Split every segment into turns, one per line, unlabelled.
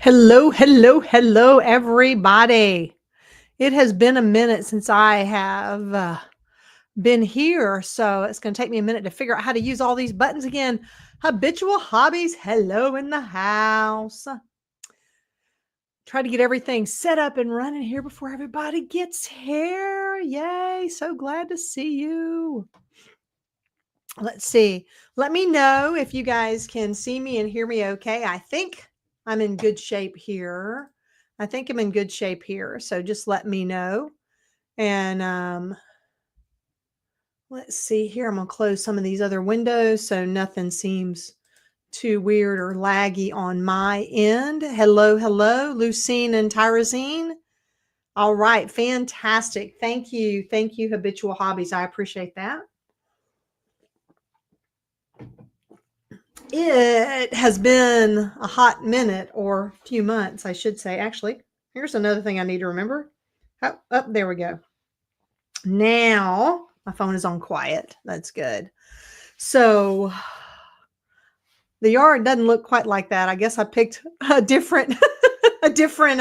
Hello, hello, hello, everybody. It has been a minute since I have been here, so it's going to take me a minute to figure out how to use all these buttons again. Habitual hobbies, hello in the house. Try to get everything set up and running here before everybody gets here. Yay, so glad to see you. Let's see. Let me know if you guys can see me and hear me okay. I think I'm in good shape here. I think I'm in good shape here. So just let me know. And let's see here. I'm going to close some of these other windows so nothing seems too weird or laggy on my end. Hello, hello, Lucine and Tyrosine. All right, fantastic. Thank you. Thank you, Habitual Hobbies. I appreciate that. It has been a hot minute or few months, I should say. Actually, here's another thing I need to remember. Oh, there we go. Now my phone is on quiet. That's good. So the yard doesn't look quite like that. I guess I picked a different, a different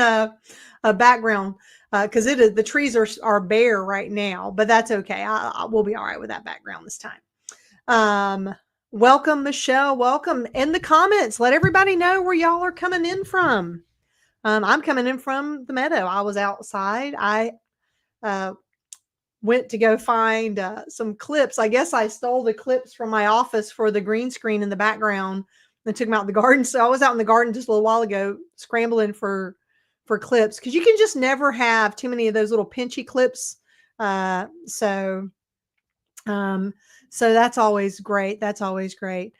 background because the trees are bare right now, but that's okay. We'll be all right with that background this time. Welcome, Michelle. Welcome in the comments. Let everybody know where y'all are coming in from. I'm coming in from the meadow. I was outside. I went to go find some clips. I guess I stole the clips from my office for the green screen in the background and took them out in the garden. So I was out in the garden just a little while ago scrambling for clips because you can just never have too many of those little pinchy clips. So that's always great. That's always great.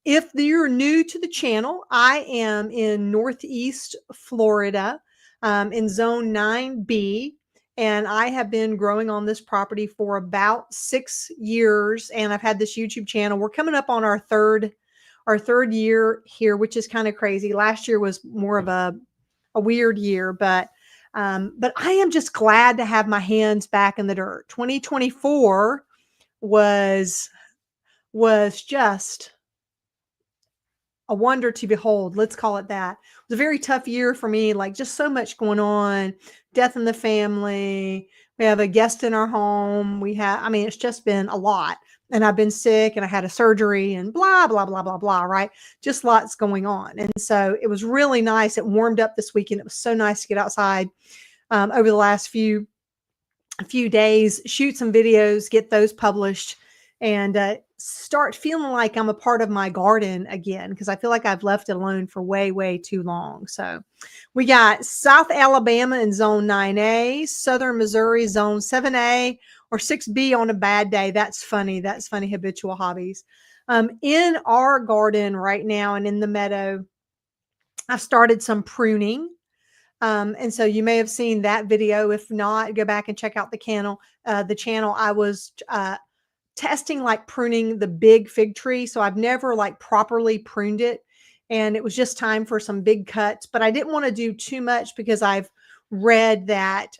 If you're new to the channel, I am in Northeast Florida, in Zone 9B, and I have been growing on this property for about 6 years, and I've had this YouTube channel. We're coming up on our third year here, which is kind of crazy. Last year was more of a weird year, but I am just glad to have my hands back in the dirt. 2024 was just a wonder to behold. Let's call it that. It was a very tough year for me, like just so much going on, death in the family. We have a guest in our home. I mean, it's just been a lot. And I've been sick and I had a surgery and blah, blah, blah, blah, blah, right? Just lots going on. And so it was really nice. It warmed up this weekend. It was so nice to get outside over the last few days, shoot some videos, get those published, and start feeling like I'm a part of my garden again, because I feel like I've left it alone for way, way too long. So we got South Alabama in Zone 9A, Southern Missouri Zone 7A, or 6B on a bad day. That's funny. That's funny. Habitual Hobbies. In our garden right now and in the meadow, I've started some pruning. And so you may have seen that video. If not, go back and check out the channel. I was testing like pruning the big fig tree. So I've never like properly pruned it. And it was just time for some big cuts, but I didn't want to do too much because I've read that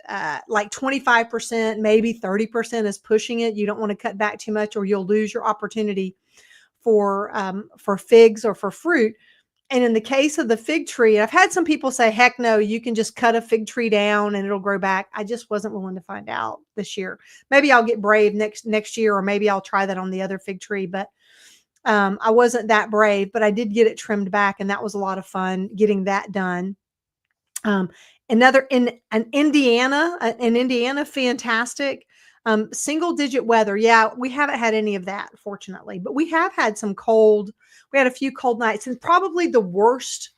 like 25%, maybe 30% is pushing it. You don't want to cut back too much or you'll lose your opportunity for figs or for fruit. And in the case of the fig tree, I've had some people say, heck no, you can just cut a fig tree down and it'll grow back. I just wasn't willing to find out this year. Maybe I'll get brave next year, or maybe I'll try that on the other fig tree. But I wasn't that brave, but I did get it trimmed back, and that was a lot of fun getting that done. Another in Indiana, fantastic. Single digit weather. Yeah, we haven't had any of that, fortunately, but we have had some cold. We had a few cold nights, and probably the worst,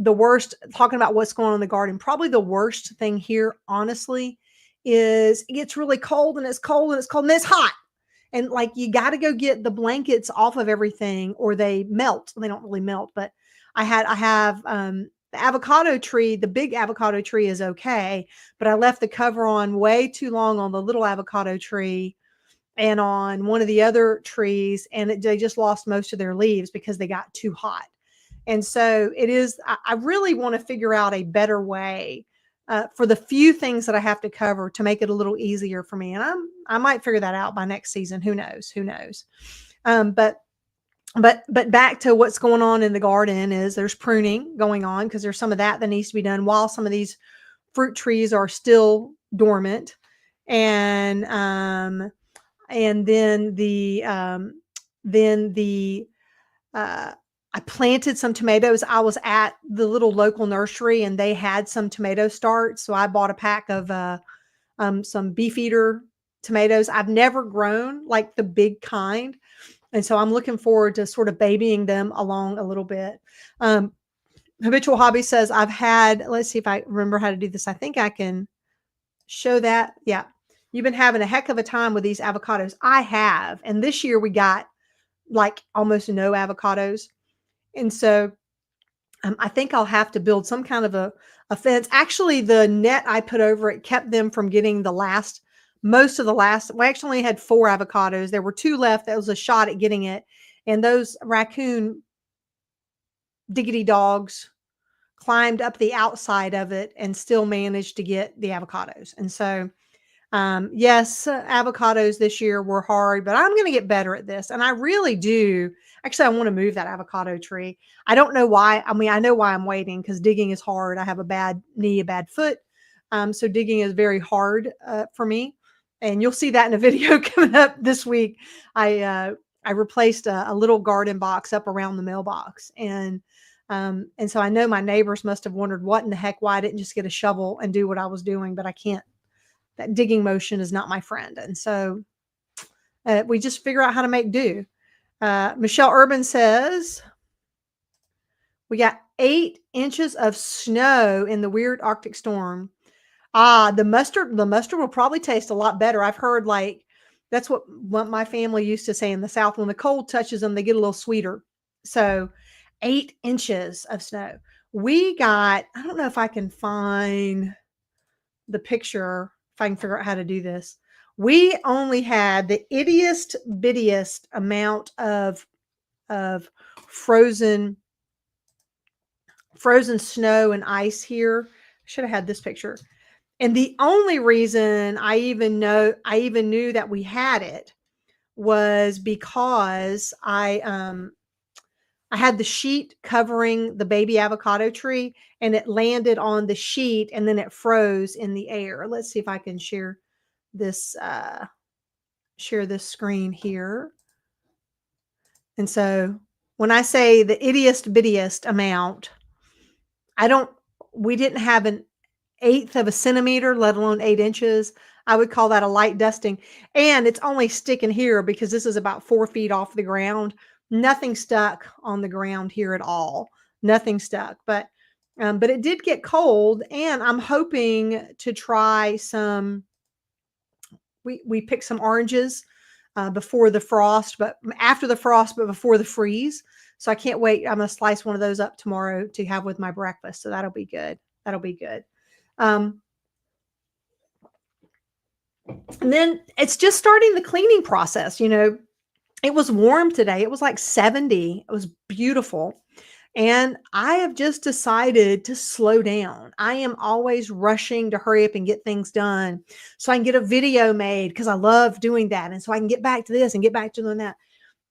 talking about what's going on in the garden, probably the worst thing here, honestly, is it gets really cold and it's cold and it's cold and it's hot. And like, you got to go get the blankets off of everything or they melt. They don't really melt, but I have, the avocado tree, the big avocado tree is okay, but I left the cover on way too long on the little avocado tree and on one of the other trees, and they just lost most of their leaves because they got too hot. And so I really want to figure out a better way for the few things that I have to cover to make it a little easier for me. And I might figure that out by next season. Who knows? But But back to what's going on in the garden is there's pruning going on because there's some of that that needs to be done while some of these fruit trees are still dormant. And and then the I planted some tomatoes. I was at the little local nursery and they had some tomato starts, so I bought a pack of some beefeater tomatoes. I've never grown like the big kind, and so I'm looking forward to sort of babying them along a little bit. Um, Habitual Hobby says I've had. Let's see if I remember how to do this. I think I can show that. Yeah, you've been having a heck of a time with these avocados. I have, and this year we got like almost no avocados, and so I think I'll have to build some kind of a fence. Actually, the net I put over it kept them from getting most of the last. We actually only had 4 avocados. There were 2 left. That was a shot at getting it. And those raccoon diggity dogs climbed up the outside of it and still managed to get the avocados. And so, yes, avocados this year were hard, but I'm going to get better at this. And I really do. Actually, I want to move that avocado tree. I don't know why. I mean, I know why I'm waiting because digging is hard. I have a bad knee, a bad foot. So digging is very hard for me. And you'll see that in a video coming up this week. I replaced a little garden box up around the mailbox. And so I know my neighbors must have wondered what in the heck, why I didn't just get a shovel and do what I was doing, but I can't. That digging motion is not my friend. And so we just figure out how to make do. Michelle Urban says, we got 8 inches of snow in the weird Arctic storm. The mustard will probably taste a lot better. I've heard like that's what my family used to say in the South. When the cold touches them, they get a little sweeter. So 8 inches of snow. We got, I don't know if I can find the picture, if I can figure out how to do this. We only had the ittiest bittiest amount of frozen snow and ice here. Should have had this picture. And the only reason I even knew that we had it was because I had the sheet covering the baby avocado tree and it landed on the sheet and then it froze in the air. Let's see if I can share this screen here. And so when I say the ittiest bittiest amount, we didn't have an eighth of a centimeter, let alone 8 inches. I would call that a light dusting. And it's only sticking here because this is about 4 feet off the ground. Nothing stuck on the ground here at all. Nothing stuck. But it did get cold, and I'm hoping to try some. We picked some oranges before the frost, but after the frost, but before the freeze. So I can't wait. I'm going to slice one of those up tomorrow to have with my breakfast. So that'll be good. That'll be good. And then it's just starting the cleaning process. You know, it was warm today. It was like 70. It was beautiful. And I have just decided to slow down. I am always rushing to hurry up and get things done so I can get a video made because I love doing that. And so I can get back to this and get back to doing that.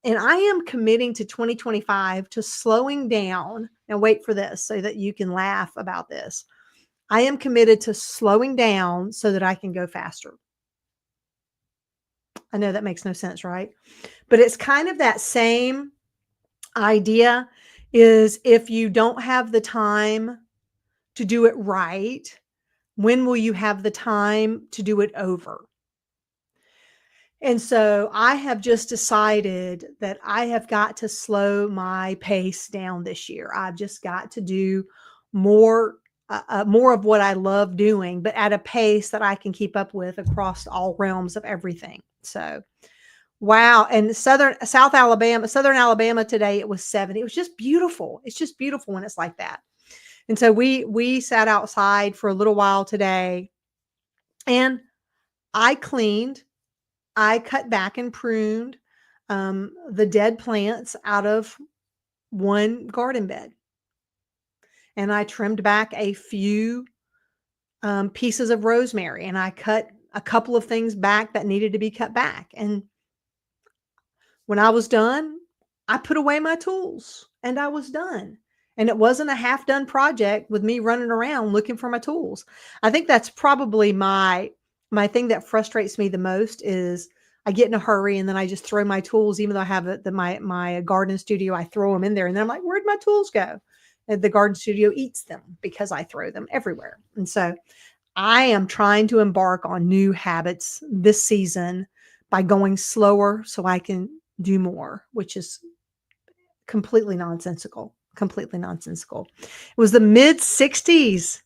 And I am committing to 2025 to slowing down. Now, wait for this so that you can laugh about this. I am committed to slowing down so that I can go faster. I know that makes no sense, right? But it's kind of that same idea is if you don't have the time to do it right, when will you have the time to do it over? And so I have just decided that I have got to slow my pace down this year. I've just got to do more more of what I love doing, but at a pace that I can keep up with across all realms of everything. So, wow. And southern Alabama today, it was 70. It was just beautiful. It's just beautiful when it's like that. And so we sat outside for a little while today and I cleaned, I cut back and pruned the dead plants out of one garden bed. And I trimmed back a few pieces of rosemary and I cut a couple of things back that needed to be cut back. And when I was done, I put away my tools and I was done. And it wasn't a half done project with me running around looking for my tools. I think that's probably my thing that frustrates me the most is I get in a hurry and then I just throw my tools, even though I have my garden studio, I throw them in there and then I'm like, where'd my tools go? And the garden studio eats them because I throw them everywhere. And so I am trying to embark on new habits this season by going slower so I can do more, which is completely nonsensical. Completely nonsensical. It was the mid 60s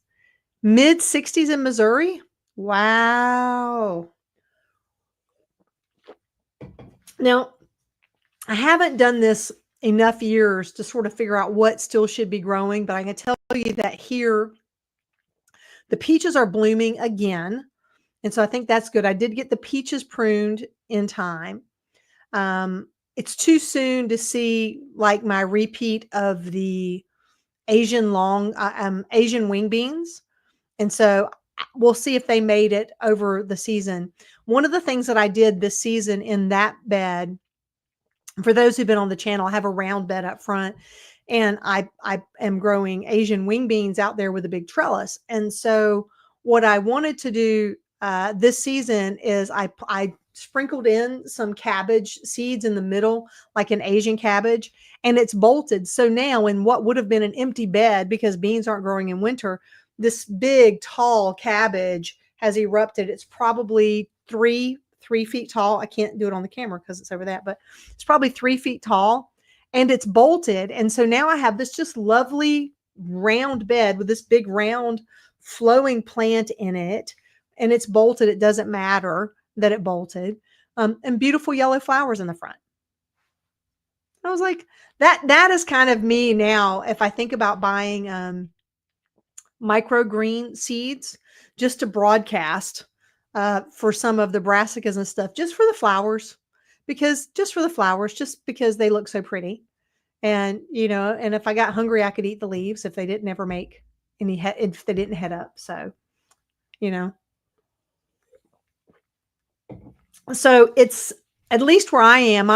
in Missouri. Wow. Now, I haven't done this enough years to sort of figure out what still should be growing, but I can tell you that here the peaches are blooming again. And so I think that's good. I did get the peaches pruned in time. It's too soon to see like my repeat of the Asian wing beans. And so we'll see if they made it over the season. One of the things that I did this season in that bed, for those who've been on the channel, I have a round bed up front and I am growing Asian wing beans out there with a big trellis. And so what I wanted to do this season is I sprinkled in some cabbage seeds in the middle, like an Asian cabbage, and it's bolted. So now in what would have been an empty bed because beans aren't growing in winter, this big tall cabbage has erupted. It's probably three feet tall. I can't do it on the camera because it's over that, but it's probably 3 feet tall and it's bolted. And so now I have this just lovely round bed with this big round flowing plant in it. And it's bolted. It doesn't matter that it bolted. And beautiful yellow flowers in the front. I was like, that is kind of me now. If I think about buying microgreen seeds just to broadcast for some of the brassicas and stuff, just for the flowers, just because they look so pretty. And, and if I got hungry, I could eat the leaves if they didn't ever make if they didn't head up. So, so it's at least where I am.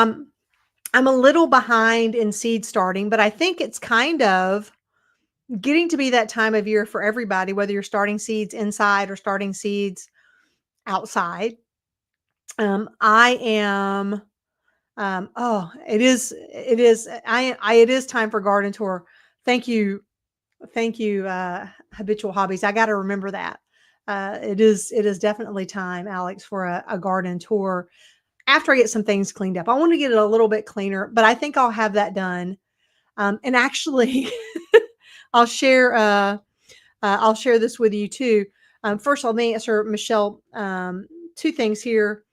I'm a little behind in seed starting, but I think it's kind of getting to be that time of year for everybody, whether you're starting seeds inside or starting seeds outside. I am, it is time for garden tour. Thank you. Habitual Hobbies. I got to remember that. It is definitely time, Alex, for a garden tour after I get some things cleaned up. I want to get it a little bit cleaner, but I think I'll have that done. And actually I'll share this with you too. First, let me answer Michelle, two things here.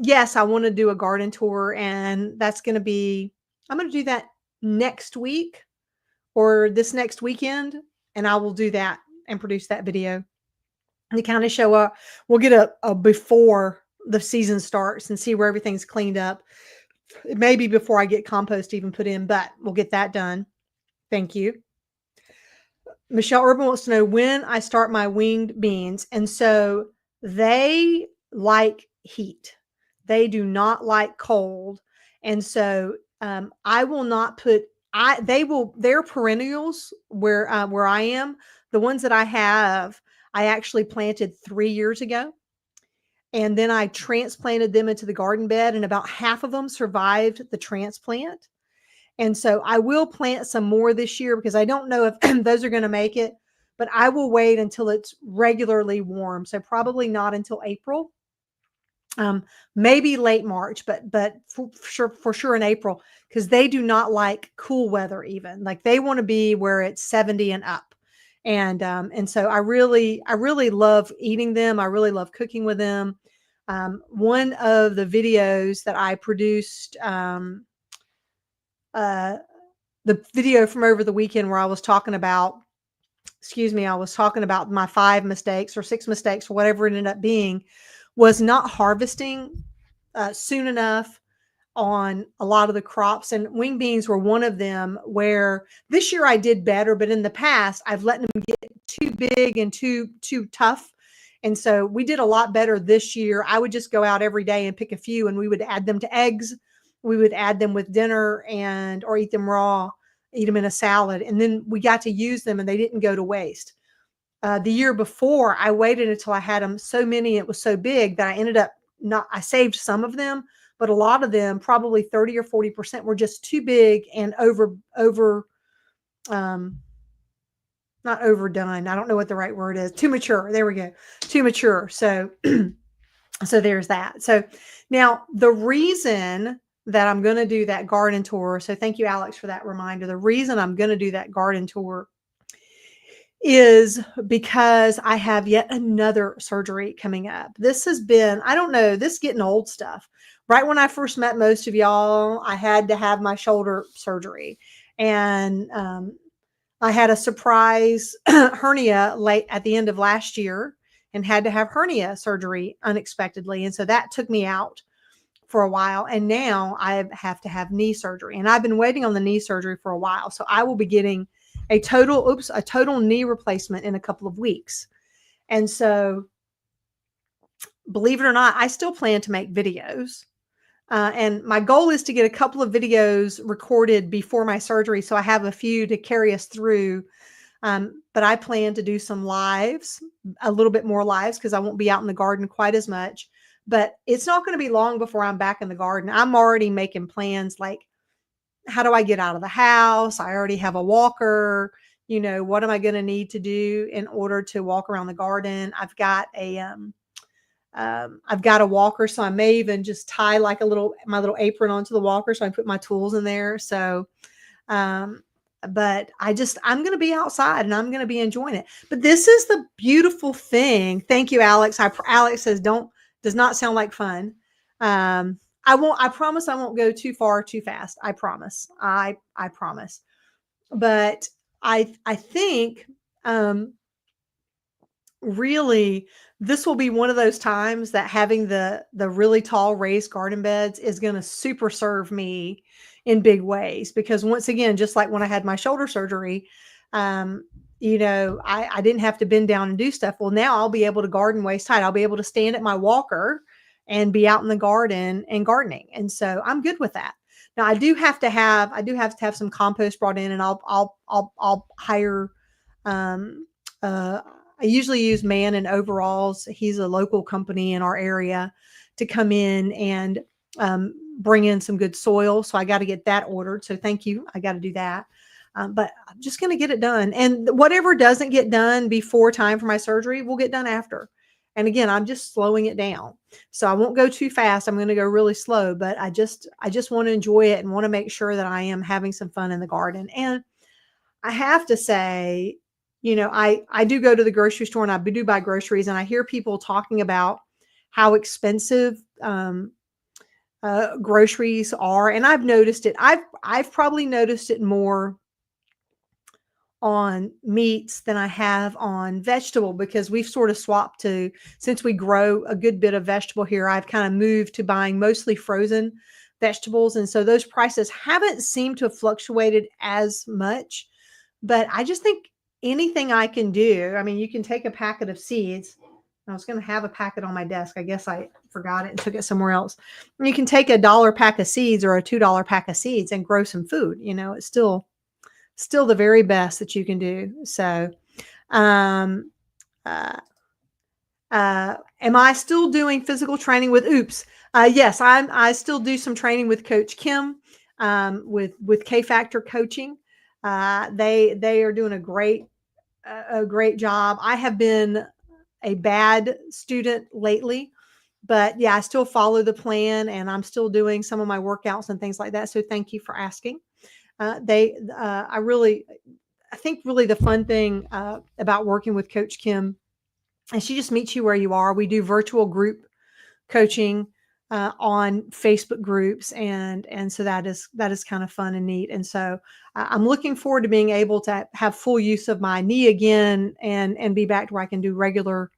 Yes, I want to do a garden tour, and I'm going to do that next week or this next weekend, and I will do that and produce that video and kind of show up. We'll get a before the season starts and see where everything's cleaned up. Maybe before I get compost even put in, but we'll get that done. Thank you. Michelle Urban wants to know when I start my winged beans. And so they like heat. They do not like cold. And so I will not put, they're perennials where I am. The ones that I have, I actually planted 3 years ago. And then I transplanted them into the garden bed, and about half of them survived the transplant. And so I will plant some more this year because I don't know if those are going to make it, but I will wait until it's regularly warm. So probably not until April, maybe late March, but for sure in April, because they do not like cool weather even. Like they want to be where it's 70 and up. And so I really love eating them. I really love cooking with them. One of the videos that I produced, the video from over the weekend where I was talking about my 5 mistakes or 6 mistakes or whatever it ended up being, was not harvesting soon enough on a lot of the crops, and wing beans were one of them, where this year I did better, but in the past I've let them get too big and too tough. And so we did a lot better this year. I would just go out every day and pick a few, and we would add them to eggs we would add them with dinner and or eat them raw, eat them in a salad, and then we got to use them and they didn't go to waste. The year before, I waited until I had them so many, it was so big that I ended up not, I saved some of them, but a lot of them, probably 30 or 40%, were just too big and um, not overdone. I don't know what the right word is. Too mature. There we go. Too mature. So, so there's that. So now the reason that I'm going to do that garden tour. So thank you, Alex, for that reminder. The reason I'm going to do that garden tour is because I have yet another surgery coming up. This has been, I don't know, this getting old stuff. Right when I first met most of y'all, I had to have my shoulder surgery. And I had a surprise hernia late at the end of last year and had to have hernia surgery unexpectedly. And so that took me out for a while. And now I have to have knee surgery. And I've been waiting on the knee surgery for a while. So I will be getting a total knee replacement in a couple of weeks. And so, believe it or not, I still plan to make videos. And my goal is to get a couple of videos recorded before my surgery. So I have a few to carry us through. But I plan to do some lives, a little bit more lives, because I won't be out in the garden quite as much. But it's not going to be long before I'm back in the garden. I'm already making plans like, how do I get out of the house? I already have a walker. You know, what am I going to need to do in order to walk around the garden? I've got a walker, so I may even just tie like my little apron onto the walker, so I put my tools in there. So, but I'm going to be outside and I'm going to be enjoying it. But this is the beautiful thing. Thank you, Alex. Alex says, does not sound like fun. I promise I won't go too far too fast. I promise. I promise. But I think, really, this will be one of those times that having the really tall raised garden beds is going to super serve me in big ways. Because once again, just like when I had my shoulder surgery, I didn't have to bend down and do stuff. Well, now I'll be able to garden waist height. I'll be able to stand at my walker and be out in the garden and gardening. And so I'm good with that. Now I do have to have some compost brought in, and I'll hire, I usually use Man in Overalls. He's a local company in our area to come in and bring in some good soil. So I got to get that ordered. So thank you. I got to do that. But I'm just going to get it done. And whatever doesn't get done before time for my surgery will get done after. And again, I'm just slowing it down. So I won't go too fast. I'm going to go really slow, but I just want to enjoy it and want to make sure that I am having some fun in the garden. And I have to say, I do go to the grocery store and I do buy groceries, and I hear people talking about how expensive groceries are. And I've noticed it. I've probably noticed it more on meats than I have on vegetable, because we've sort of swapped to, since we grow a good bit of vegetable here, I've kind of moved to buying mostly frozen vegetables. And so those prices haven't seemed to have fluctuated as much, but I just think anything I can do, I mean, you can take a packet of seeds. I was going to have a packet on my desk. I guess I forgot it and took it somewhere else. And you can take $1 pack of seeds or a $2 pack of seeds and grow some food. It's still the very best that you can do. So, am I still doing physical training with Oops? Yes, I still do some training with Coach Kim, with K Factor Coaching. They are doing a great job. I have been a bad student lately, but yeah, I still follow the plan and I'm still doing some of my workouts and things like that. So thank you for asking. I think really the fun thing about working with Coach Kim, and she just meets you where you are. We do virtual group coaching on Facebook groups, and so that is kind of fun and neat. And so I'm looking forward to being able to have full use of my knee again and be back to where I can do regular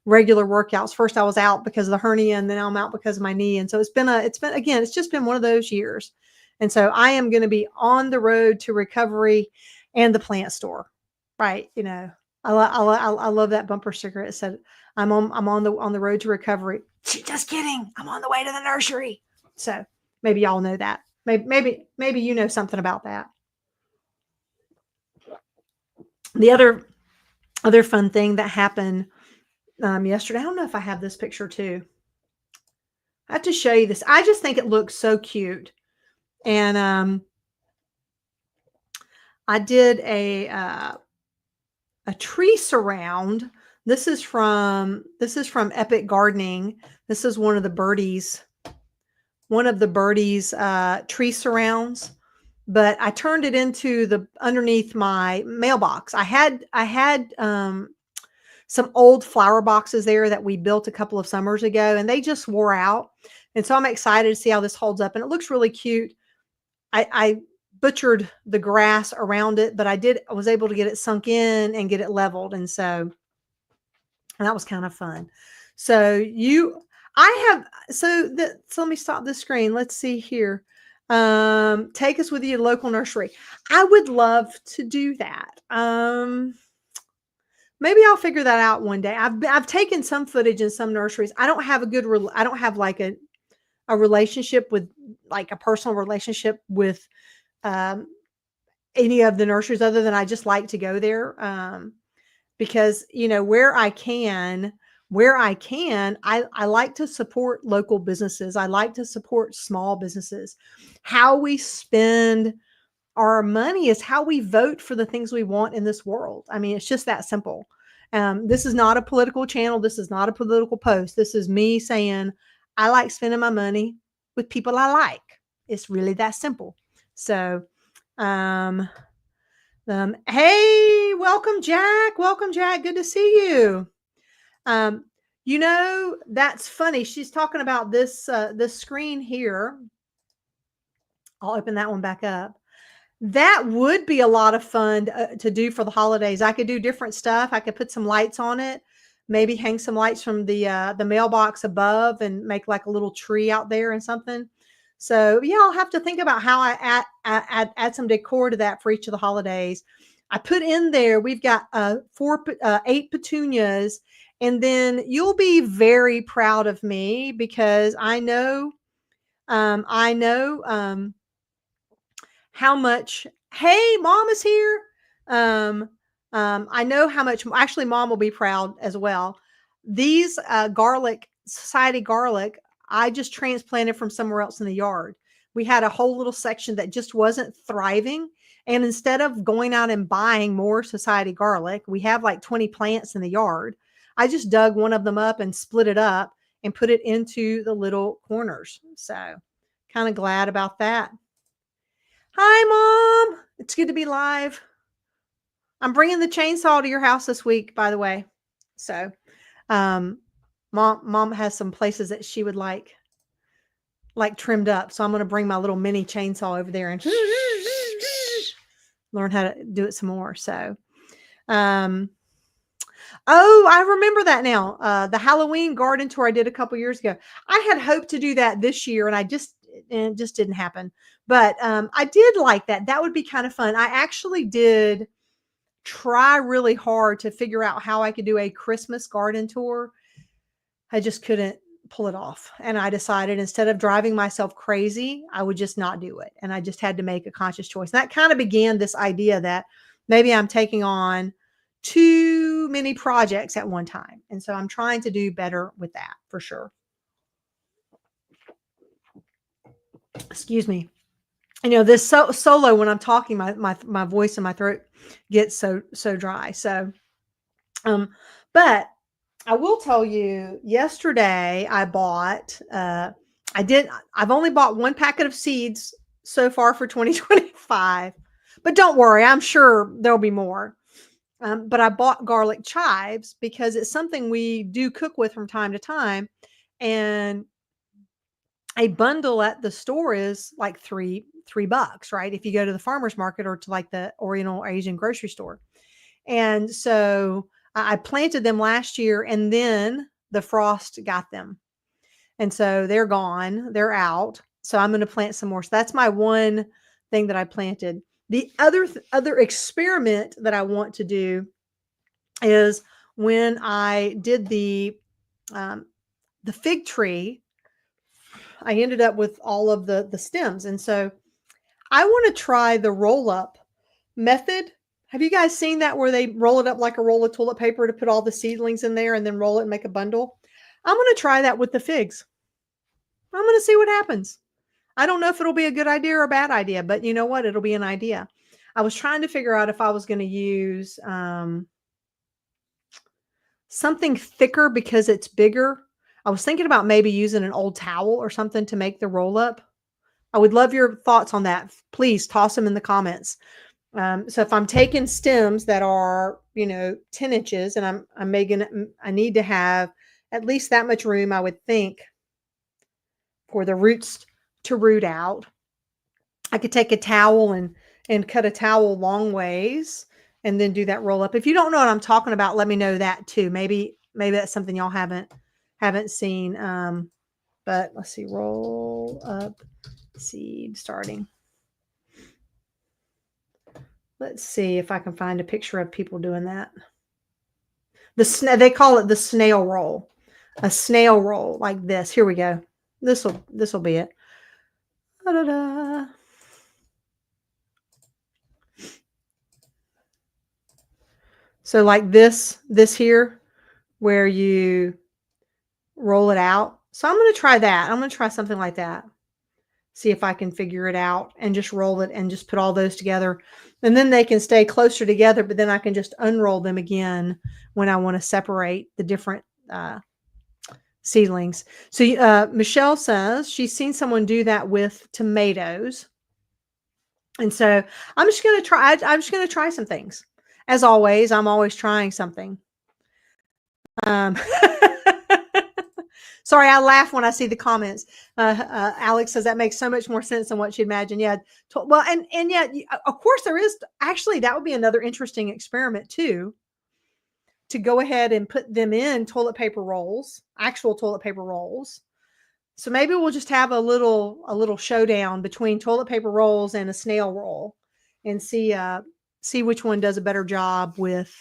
workouts. First I was out because of the hernia, and then I'm out because of my knee. And so it's just been one of those years. And so I am going to be on the road to recovery and the plant store. Right. I love that bumper sticker. It said, I'm on the road to recovery. Just kidding. I'm on the way to the nursery. So Maybe y'all know that. Maybe you know something about that. The other fun thing that happened yesterday. I don't know if I have this picture too. I have to show you this. I just think it looks so cute. And I did a tree surround. This is from Epic Gardening. This is one of the birdies tree surrounds, but I turned it into the underneath my mailbox. I had some old flower boxes there that we built a couple of summers ago, and they just wore out. And so I'm excited to see how this holds up, and it looks really cute. I butchered the grass around it, but I was able to get it sunk in and get it leveled. And that was kind of fun. So so let me stop the screen. Let's see here. Take us with you to local nursery. I would love to do that. Maybe I'll figure that out one day. I've taken some footage in some nurseries. I don't have I don't have like a relationship with, like a personal relationship with any of the nurseries, other than I just like to go there. Because, where I can, I like to support local businesses. I like to support small businesses. How we spend our money is how we vote for the things we want in this world. I mean, it's just that simple. This is not a political channel. This is not a political post. This is me saying, I like spending my money with people I like. It's really that simple. So, hey, welcome, Jack. Welcome, Jack. Good to see you. That's funny. She's talking about this screen here. I'll open that one back up. That would be a lot of fun to do for the holidays. I could do different stuff. I could put some lights on it, maybe hang some lights from the mailbox above and make like a little tree out there and something. So yeah, I'll have to think about how I add some decor to that for each of the holidays. I put in there, we've got 8 petunias, and then you'll be very proud of me because I know how much. Hey, mom is here. I know how much. Actually, mom will be proud as well. These society garlic, I just transplanted from somewhere else in the yard. We had a whole little section that just wasn't thriving. And instead of going out and buying more society garlic, we have like 20 plants in the yard. I just dug one of them up and split it up and put it into the little corners. So kind of glad about that. Hi, Mom. It's good to be live. I'm bringing the chainsaw to your house this week, by the way. So, mom has some places that she would like trimmed up. So I'm going to bring my little mini chainsaw over there and learn how to do it some more. So, oh, I remember that now. The Halloween garden tour I did a couple years ago. I had hoped to do that this year, and it just didn't happen. But I did like that. That would be kind of fun. I actually did try really hard to figure out how I could do a Christmas garden tour. I just couldn't pull it off. And I decided instead of driving myself crazy, I would just not do it. And I just had to make a conscious choice. And that kind of began this idea that maybe I'm taking on too many projects at one time. And so I'm trying to do better with that for sure. Excuse me. This solo, when I'm talking, my voice and my throat gets so dry. So, but I will tell you, yesterday I bought, I've only bought one packet of seeds so far for 2025, but don't worry, I'm sure there'll be more. But I bought garlic chives because it's something we do cook with from time to time. And a bundle at the store is like $3, right? If you go to the farmer's market or to like the Oriental Asian grocery store. And so I planted them last year, and then the frost got them. And so they're gone, they're out. So I'm going to plant some more. So that's my one thing that I planted. The other experiment that I want to do is when I did the fig tree. I ended up with all of the stems. And so I want to try the roll up method. Have you guys seen that where they roll it up like a roll of toilet paper to put all the seedlings in there and then roll it and make a bundle? I'm going to try that with the figs. I'm going to see what happens. I don't know if it'll be a good idea or a bad idea, but you know what? It'll be an idea. I was trying to figure out if I was going to use something thicker because it's bigger. I was thinking about maybe using an old towel or something to make the roll up. I would love your thoughts on that. Please toss them in the comments. So if I'm taking stems that are, 10 inches and I need to have at least that much room, I would think, for the roots to root out. I could take a towel and cut a towel long ways and then do that roll up. If you don't know what I'm talking about, let me know that too. Maybe that's something y'all haven't seen. But let's see, roll up seed starting. Let's see if I can find a picture of people doing that. They call it the snail roll. A snail roll like this. Here we go. This will be it. Da-da-da. So like this here, where you roll it out. So I'm going to try that. I'm going to try something like that. See if I can figure it out and just roll it and just put all those together. And then they can stay closer together, but then I can just unroll them again when I want to separate the different seedlings. So Michelle says she's seen someone do that with tomatoes. And so I'm just going to try some things. As always, I'm always trying something. Sorry, I laugh when I see the comments. Alex says that makes so much more sense than what she imagined. Yeah. Well, and yet, of course, there is actually that would be another interesting experiment too. To go ahead and put them in toilet paper rolls, actual toilet paper rolls. So maybe we'll just have a little showdown between toilet paper rolls and a snail roll, and see which one does a better job with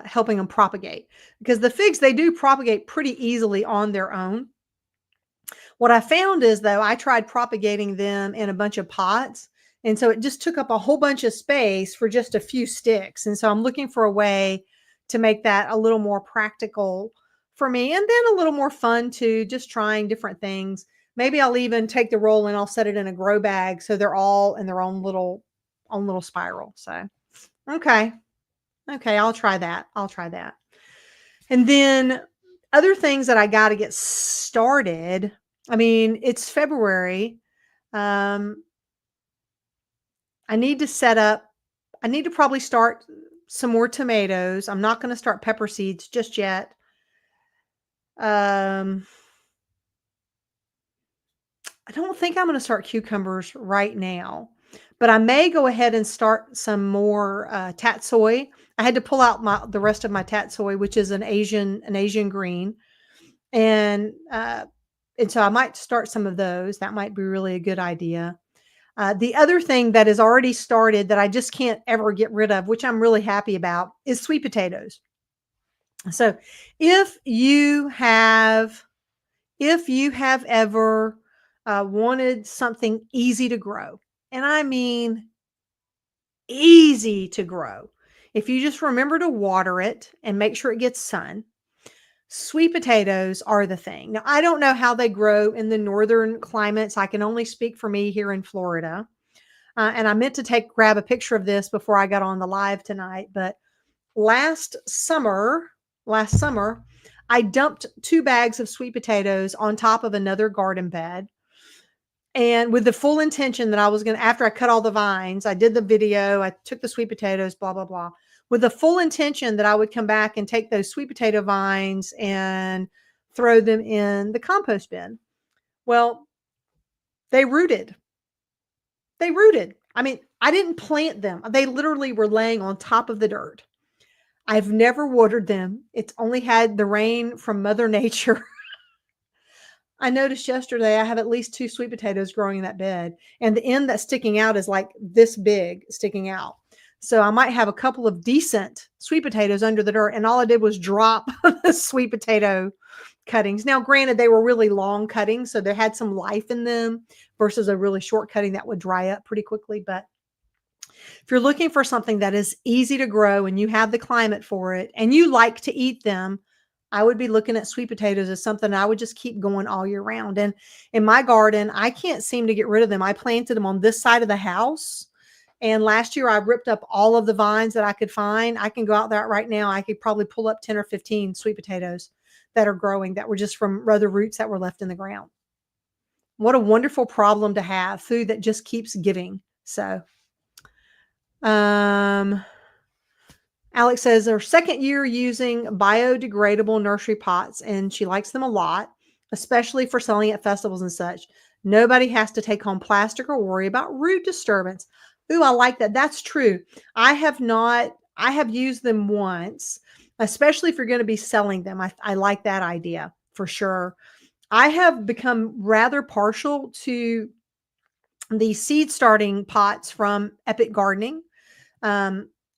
helping them propagate. Because the figs, they do propagate pretty easily on their own. What I found is, though, I tried propagating them in a bunch of pots, and so it just took up a whole bunch of space for just a few sticks. And so I'm looking for a way to make that a little more practical for me, and then a little more fun too, just trying different things. Maybe I'll even take the roll and I'll set it in a grow bag so they're all in their own little spiral. So, okay, I'll try that. And then other things that I got to get started. I mean, it's February. I need to probably start some more tomatoes. I'm not going to start pepper seeds just yet. I don't think I'm going to start cucumbers right now, but I may go ahead and start some more tatsoi. I had to pull out the rest of my tatsoi, which is an Asian green, and so I might start some of those. That might be really a good idea. The other thing that is already started that I just can't ever get rid of, which I'm really happy about, is sweet potatoes. So if you have ever wanted something easy to grow, and I mean easy to grow, if you just remember to water it and make sure it gets sun, sweet potatoes are the thing. Now, I don't know how they grow in the northern climates. I can only speak for me here in Florida. And I meant to grab a picture of this before I got on the live tonight. But last summer, I dumped 2 bags of sweet potatoes on top of another garden bed. And with the full intention that I was going to, after I cut all the vines, I did the video, I took the sweet potatoes, blah, blah, blah, with the full intention that I would come back and take those sweet potato vines and throw them in the compost bin. Well, they rooted. I mean, I didn't plant them. They literally were laying on top of the dirt. I've never watered them. It's only had the rain from Mother Nature. I noticed yesterday I have at least 2 sweet potatoes growing in that bed, and the end that's sticking out is like this big sticking out. So I might have a couple of decent sweet potatoes under the dirt, and all I did was drop the sweet potato cuttings. Now, granted, they were really long cuttings, so they had some life in them versus a really short cutting that would dry up pretty quickly. But if you're looking for something that is easy to grow and you have the climate for it and you like to eat them, I would be looking at sweet potatoes as something I would just keep going all year round. And in my garden, I can't seem to get rid of them. I planted them on this side of the house. And last year I ripped up all of the vines that I could find. I can go out there right now. I could probably pull up 10 or 15 sweet potatoes that are growing that were just from other roots that were left in the ground. What a wonderful problem to have, food that just keeps giving. So, Alex says her second year using biodegradable nursery pots, and she likes them a lot, especially for selling at festivals and such. Nobody has to take home plastic or worry about root disturbance. Ooh, I like that. That's true. I have used them once, especially if you're going to be selling them. I like that idea for sure. I have become rather partial to the seed starting pots from Epic Gardening.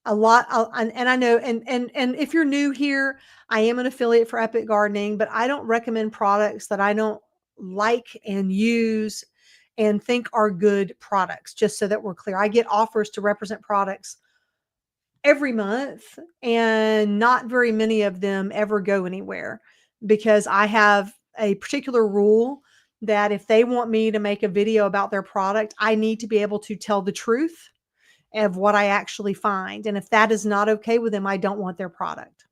A lot, and I know, and if you're new here, I am an affiliate for Epic Gardening, but I don't recommend products that I don't like and use and think are good products, just so that we're clear. I get offers to represent products every month, and not very many of them ever go anywhere because I have a particular rule that if they want me to make a video about their product, I need to be able to tell the truth of what I actually find. And if that is not okay with them, I don't want their product.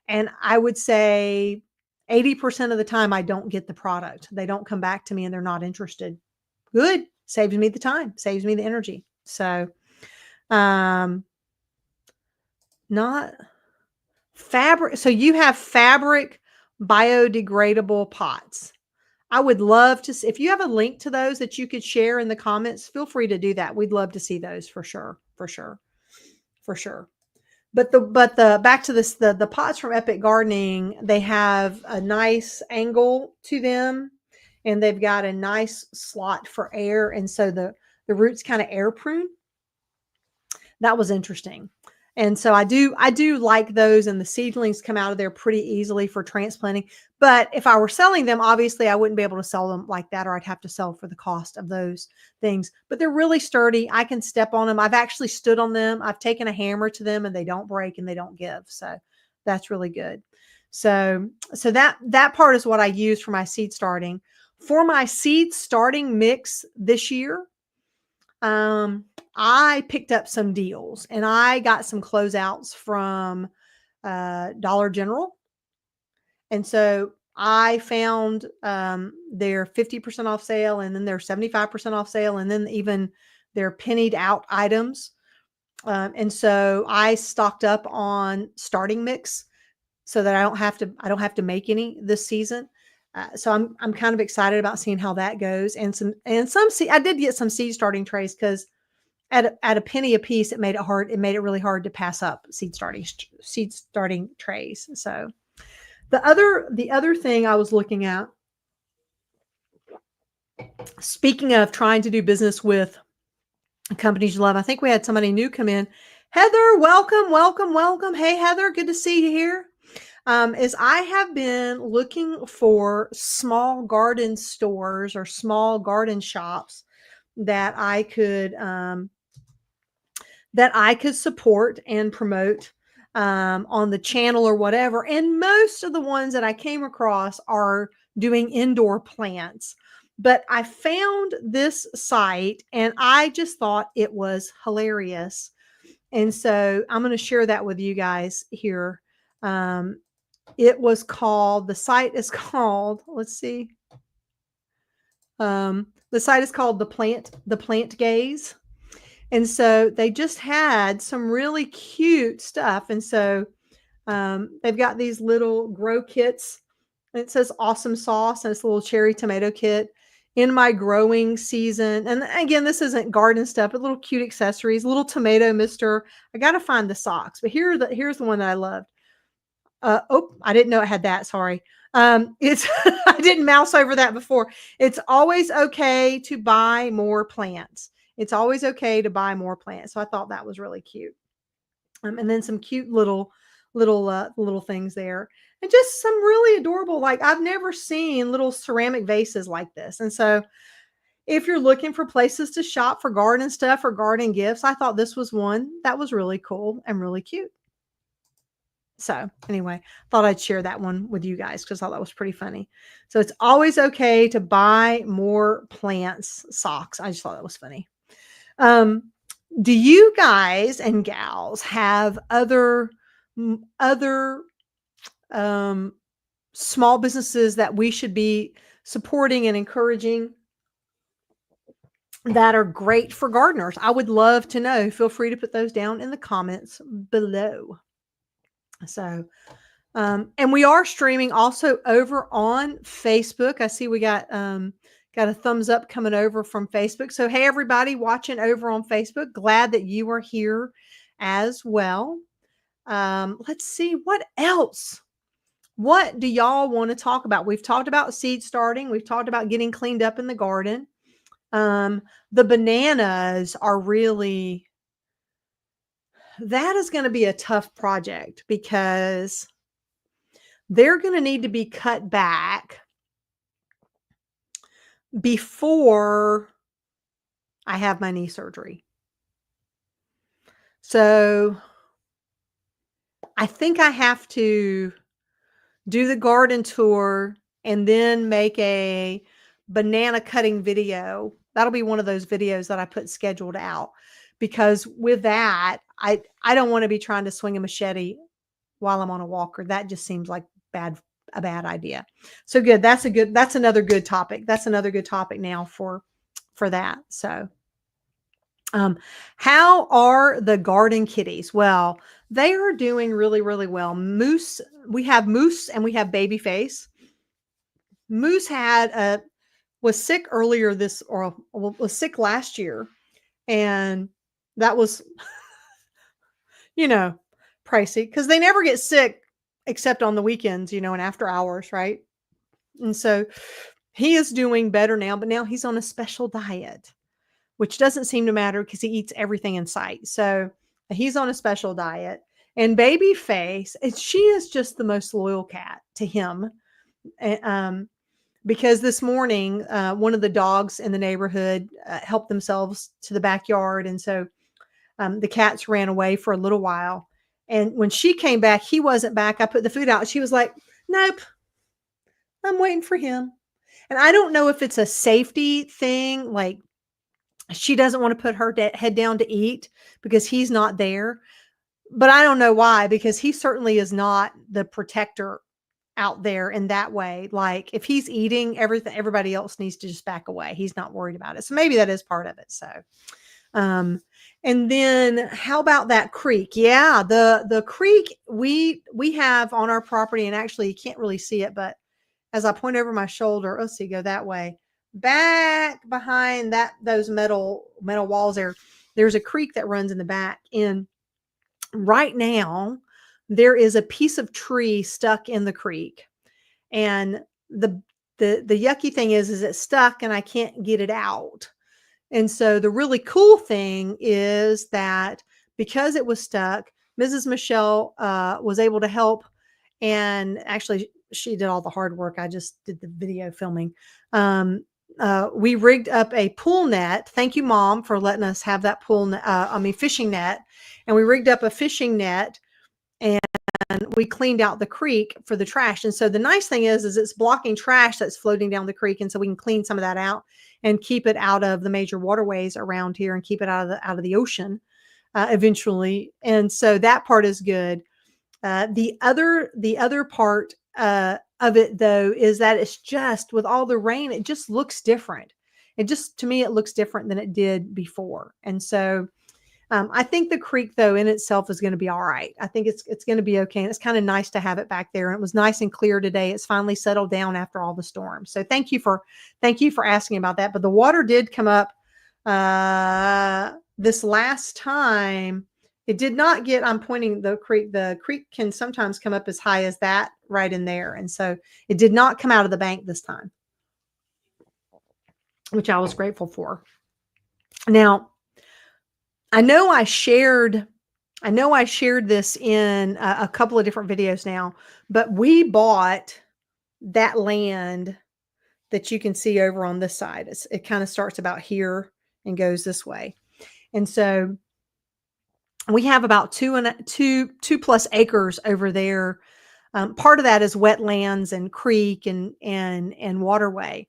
And I would say 80% of the time I don't get the product. They don't come back to me and they're not interested. Good. Saves me the time, saves me the energy. So, not fabric. So you have fabric biodegradable pots. I would love to see if you have a link to those that you could share in the comments. Feel free to do that. We'd love to see those for sure, for sure, for sure. But the back to this, the pots from Epic Gardening, they have a nice angle to them, and they've got a nice slot for air, and so the roots kind of air prune. That was interesting. And so I do like those, and the seedlings come out of there pretty easily for transplanting. But if I were selling them, obviously I wouldn't be able to sell them like that, or I'd have to sell for the cost of those things. But they're really sturdy. I can step on them. I've actually stood on them. I've taken a hammer to them, and they don't break and they don't give. So that's really good. So that part is what I use for my seed starting. For my seed starting mix this year, I picked up some deals, and I got some closeouts from Dollar General. And so I found their 50% off sale, and then their 75% off sale, and then even their pennied out items. And so I stocked up on starting mix so that I don't have to make any this season. So I'm kind of excited about seeing how that goes. And some I did get some seed starting trays because at a penny a piece, it made it hard. It made it really hard to pass up seed starting trays. So the other thing I was looking at, speaking of trying to do business with companies you love, I think we had somebody new come in. Heather, welcome, welcome, welcome. Hey, Heather, good to see you here. Is I have been looking for small garden stores or small garden shops that I could support and promote on the channel or whatever. And most of the ones that I came across are doing indoor plants. But I found this site and I just thought it was hilarious. And so I'm going to share that with you guys here. The site is called, let's see. The site is called The Plant Gaze. And so they just had some really cute stuff. And so they've got these little grow kits. And it says awesome sauce, and it's a little cherry tomato kit in my growing season. And again, this isn't garden stuff, but little cute accessories, little tomato mister. I got to find the socks, but here's the one that I loved. I didn't know it had that. Sorry. It's, I didn't mouse over that before. It's always okay to buy more plants. It's always okay to buy more plants. So I thought that was really cute. And then some cute little little things there. And just some really adorable, like I've never seen little ceramic vases like this. And so if you're looking for places to shop for garden stuff or garden gifts, I thought this was one that was really cool and really cute. So anyway, thought I'd share that one with you guys because I thought that was pretty funny. So it's always okay to buy more plants socks. I just thought that was funny. Um, do you guys and gals have other um, small businesses that we should be supporting and encouraging that are great for gardeners? I would love to know. Feel free to put those down in the comments below. So, and we are streaming also over on Facebook. I see we got a thumbs up coming over from Facebook. So, hey, everybody watching over on Facebook, glad that you are here as well. Let's see what else. What do y'all want to talk about? We've talked about seed starting. We've talked about getting cleaned up in the garden. The bananas are really, that is going to be a tough project because they're going to need to be cut back before I have my knee surgery. So I think I have to do the garden tour and then make a banana cutting video. That'll be one of those videos that I put scheduled out, because with that, I don't want to be trying to swing a machete while I'm on a walker. That just seems like a bad idea. So good. That's another good topic. That's another good topic now for that. So how are the garden kitties? Well, they are doing really, really well. Moose, we have Moose and we have Babyface. Moose was sick earlier was sick last year. And that was, pricey because they never get sick except on the weekends, and after hours, right? And so he is doing better now, but now he's on a special diet, which doesn't seem to matter because he eats everything in sight. So he's on a special diet. And Babyface, she is just the most loyal cat to him. Because this morning, one of the dogs in the neighborhood helped themselves to the backyard. And so the cats ran away for a little while. And when she came back, he wasn't back. I put the food out. She was like, nope, I'm waiting for him. And I don't know if it's a safety thing. Like, she doesn't want to put her head down to eat because he's not there. But I don't know why, because he certainly is not the protector out there in that way. Like, if he's eating everything, everybody else needs to just back away. He's not worried about it. So maybe that is part of it. So, and then how about that creek? Yeah, the creek we have on our property, and actually you can't really see it, but as I point over my shoulder, let's see, go that way. Back behind those metal walls there's a creek that runs in the back. And right now there is a piece of tree stuck in the creek. And the yucky thing is it's stuck and I can't get it out. And so the really cool thing is that because it was stuck, Mrs. Michelle was able to help. And actually, she did all the hard work. I just did the video filming. We rigged up a pool net. Thank you, Mom, for letting us have that fishing net. And we rigged up a fishing net, and we cleaned out the creek for the trash. And so the nice thing is it's blocking trash that's floating down the creek. And so we can clean some of that out and keep it out of the major waterways around here and keep it out of the ocean eventually. And so that part is good. The other part of it, though, is that it's just, with all the rain, it just looks different. To me, it looks different than it did before. And so I think the creek, though, in itself is going to be all right. I think it's going to be okay. And it's kind of nice to have it back there. And it was nice and clear today. It's finally settled down after all the storms. So thank you for asking about that. But the water did come up this last time. It did not get, I'm pointing the creek. The creek can sometimes come up as high as that right in there. And so it did not come out of the bank this time, which I was grateful for. Now, I know I shared I know I shared this in a couple of different videos now, but we bought that land that you can see over on this side. It kind of starts about here and goes this way. And so we have about two plus acres over there. Part of that is wetlands and creek and waterway.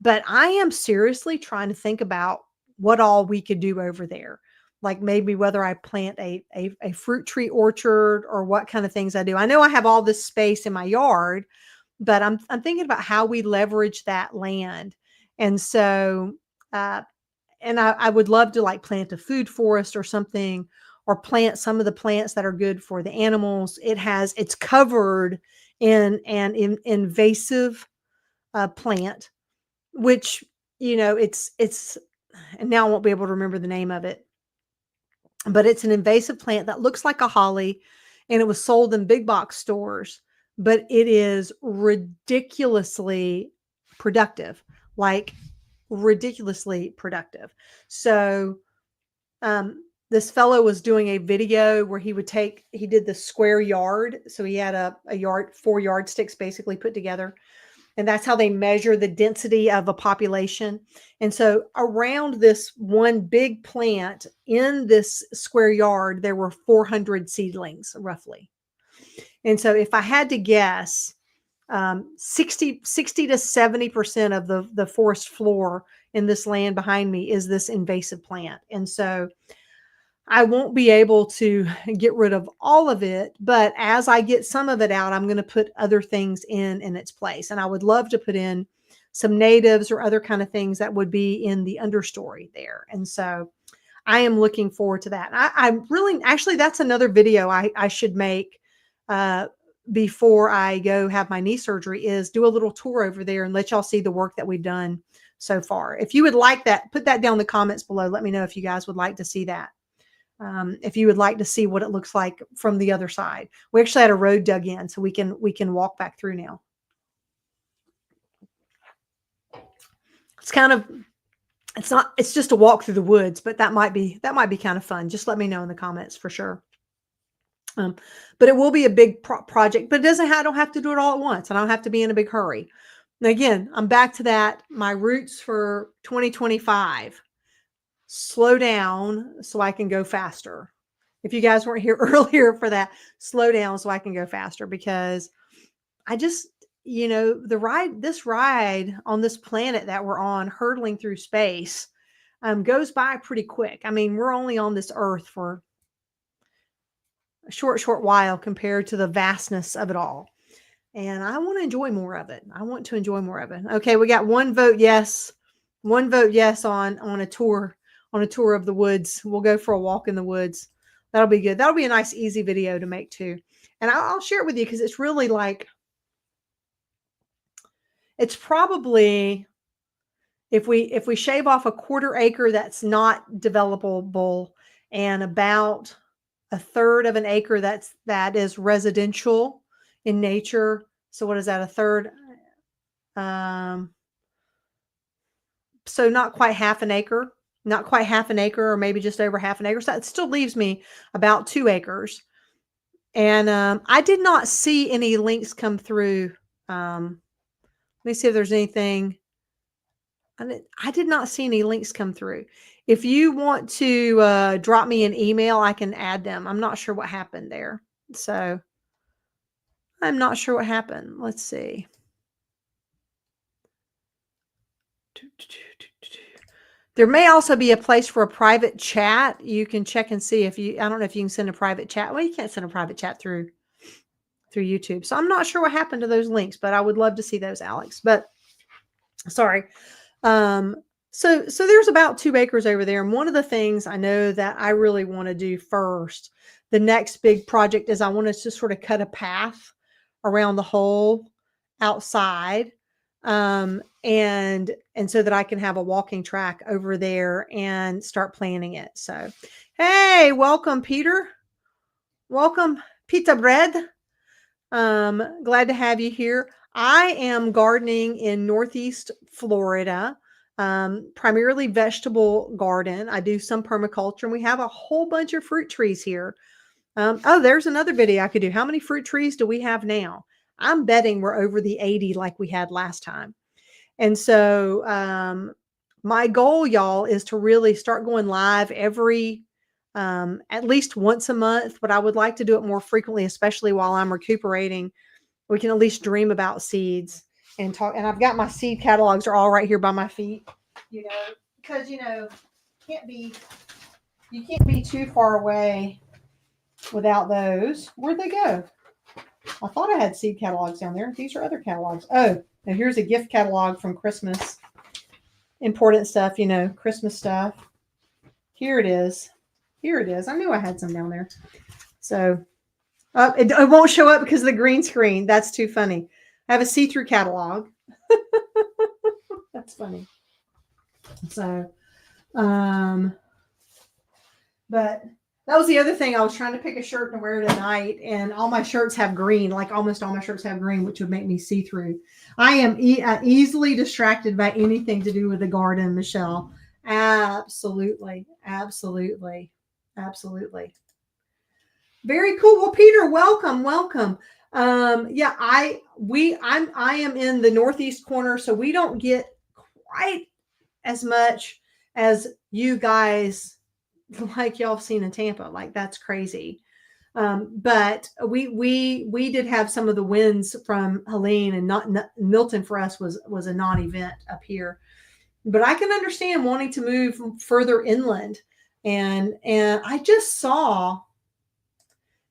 But I am seriously trying to think about what all we could do over there. Like maybe whether I plant a fruit tree orchard or what kind of things I do. I know I have all this space in my yard, but I'm thinking about how we leverage that land. And so uh, and I would love to like plant a food forest or something, or plant some of the plants that are good for the animals. It's covered in invasive plant, which, it's, and now I won't be able to remember the name of it, but it's an invasive plant that looks like a holly, and it was sold in big box stores, but it is ridiculously productive, like ridiculously productive. So, this fellow was doing a video where he did the square yard. So he had a yard, 4 yardsticks basically put together, and that's how they measure the density of a population. And so around this one big plant in this square yard, there were 400 seedlings roughly. And so if I had to guess, 60 to 70% of the forest floor in this land behind me is this invasive plant. And so I won't be able to get rid of all of it, but as I get some of it out, I'm going to put other things in its place. And I would love to put in some natives or other kind of things that would be in the understory there. And so I am looking forward to that. I really, actually, that's another video I should make uh, before I go have my knee surgery, is do a little tour over there and let y'all see the work that we've done so far. If you would like that, put that down in the comments below. Let me know if you guys would like to see that. If you would like to see what it looks like from the other side. We actually had a road dug in, so we can walk back through now. It's just a walk through the woods, but that might be kind of fun. Just let me know in the comments for sure. But it will be a big project, but I don't have to do it all at once. I don't have to be in a big hurry. And again, I'm back to that. My roots for 2025. Slow down so I can go faster. If you guys weren't here earlier for that, slow down so I can go faster, because I just, this ride on this planet that we're on, hurtling through space, goes by pretty quick. I mean, we're only on this earth for a short while compared to the vastness of it all. And I want to enjoy more of it. Okay. We got one vote yes on a tour of the woods. We'll go for a walk in the woods. That'll be good. That'll be a nice, easy video to make too. And I'll share it with you because it's really like, it's probably, if we shave off a 1/4 acre that's not developable, and about 1/3 of an acre that is residential in nature. So what is that? 1/3? So not quite half an acre, or maybe just over half an acre. So that still leaves me about 2 acres. And I did not see any links come through. Let me see if there's anything. I did not see any links come through. If you want to drop me an email, I can add them. I'm not sure what happened there. So I'm not sure what happened. Let's see. There may also be a place for a private chat. You can check and see I don't know if you can send a private chat. Well, you can't send a private chat through YouTube. So I'm not sure what happened to those links, but I would love to see those, Alex. But sorry. So there's about 2 acres over there. And one of the things I know that I really want to do first, the next big project, is I want to just sort of cut a path around the hole outside. And so that I can have a walking track over there and start planning it. So, hey, welcome, Peter. Welcome, Pizza Bread. Glad to have you here. I am gardening in Northeast Florida, primarily vegetable garden. I do some permaculture, and we have a whole bunch of fruit trees here. Oh, there's another video I could do. How many fruit trees do we have now? I'm betting we're over the 80 like we had last time. And so my goal, y'all, is to really start going live every at least once a month, but I would like to do it more frequently, especially while I'm recuperating. We can at least dream about seeds and talk. And I've got my seed catalogs are all right here by my feet, because can't be you can't be too far away without those. Where'd they go? I thought I had seed catalogs down there. These are other catalogs. Oh, and here's a gift catalog from Christmas. Important stuff, Christmas stuff. Here it is. Here it is. I knew I had some down there. So it won't show up because of the green screen. That's too funny. I have a see-through catalog. That's funny. So, but that was the other thing. I was trying to pick a shirt to wear tonight, and all my shirts have green. Like almost all my shirts have green, which would make me see through. I am easily distracted by anything to do with the garden, Michelle. Absolutely, absolutely, absolutely. Very cool. Well, Peter, welcome. Yeah, I am in the northeast corner, so we don't get quite as much as you guys like y'all have seen in Tampa. Like that's crazy. But we did have some of the winds from Helene, and not Milton for us was a non-event up here. But I can understand wanting to move further inland, and I just saw.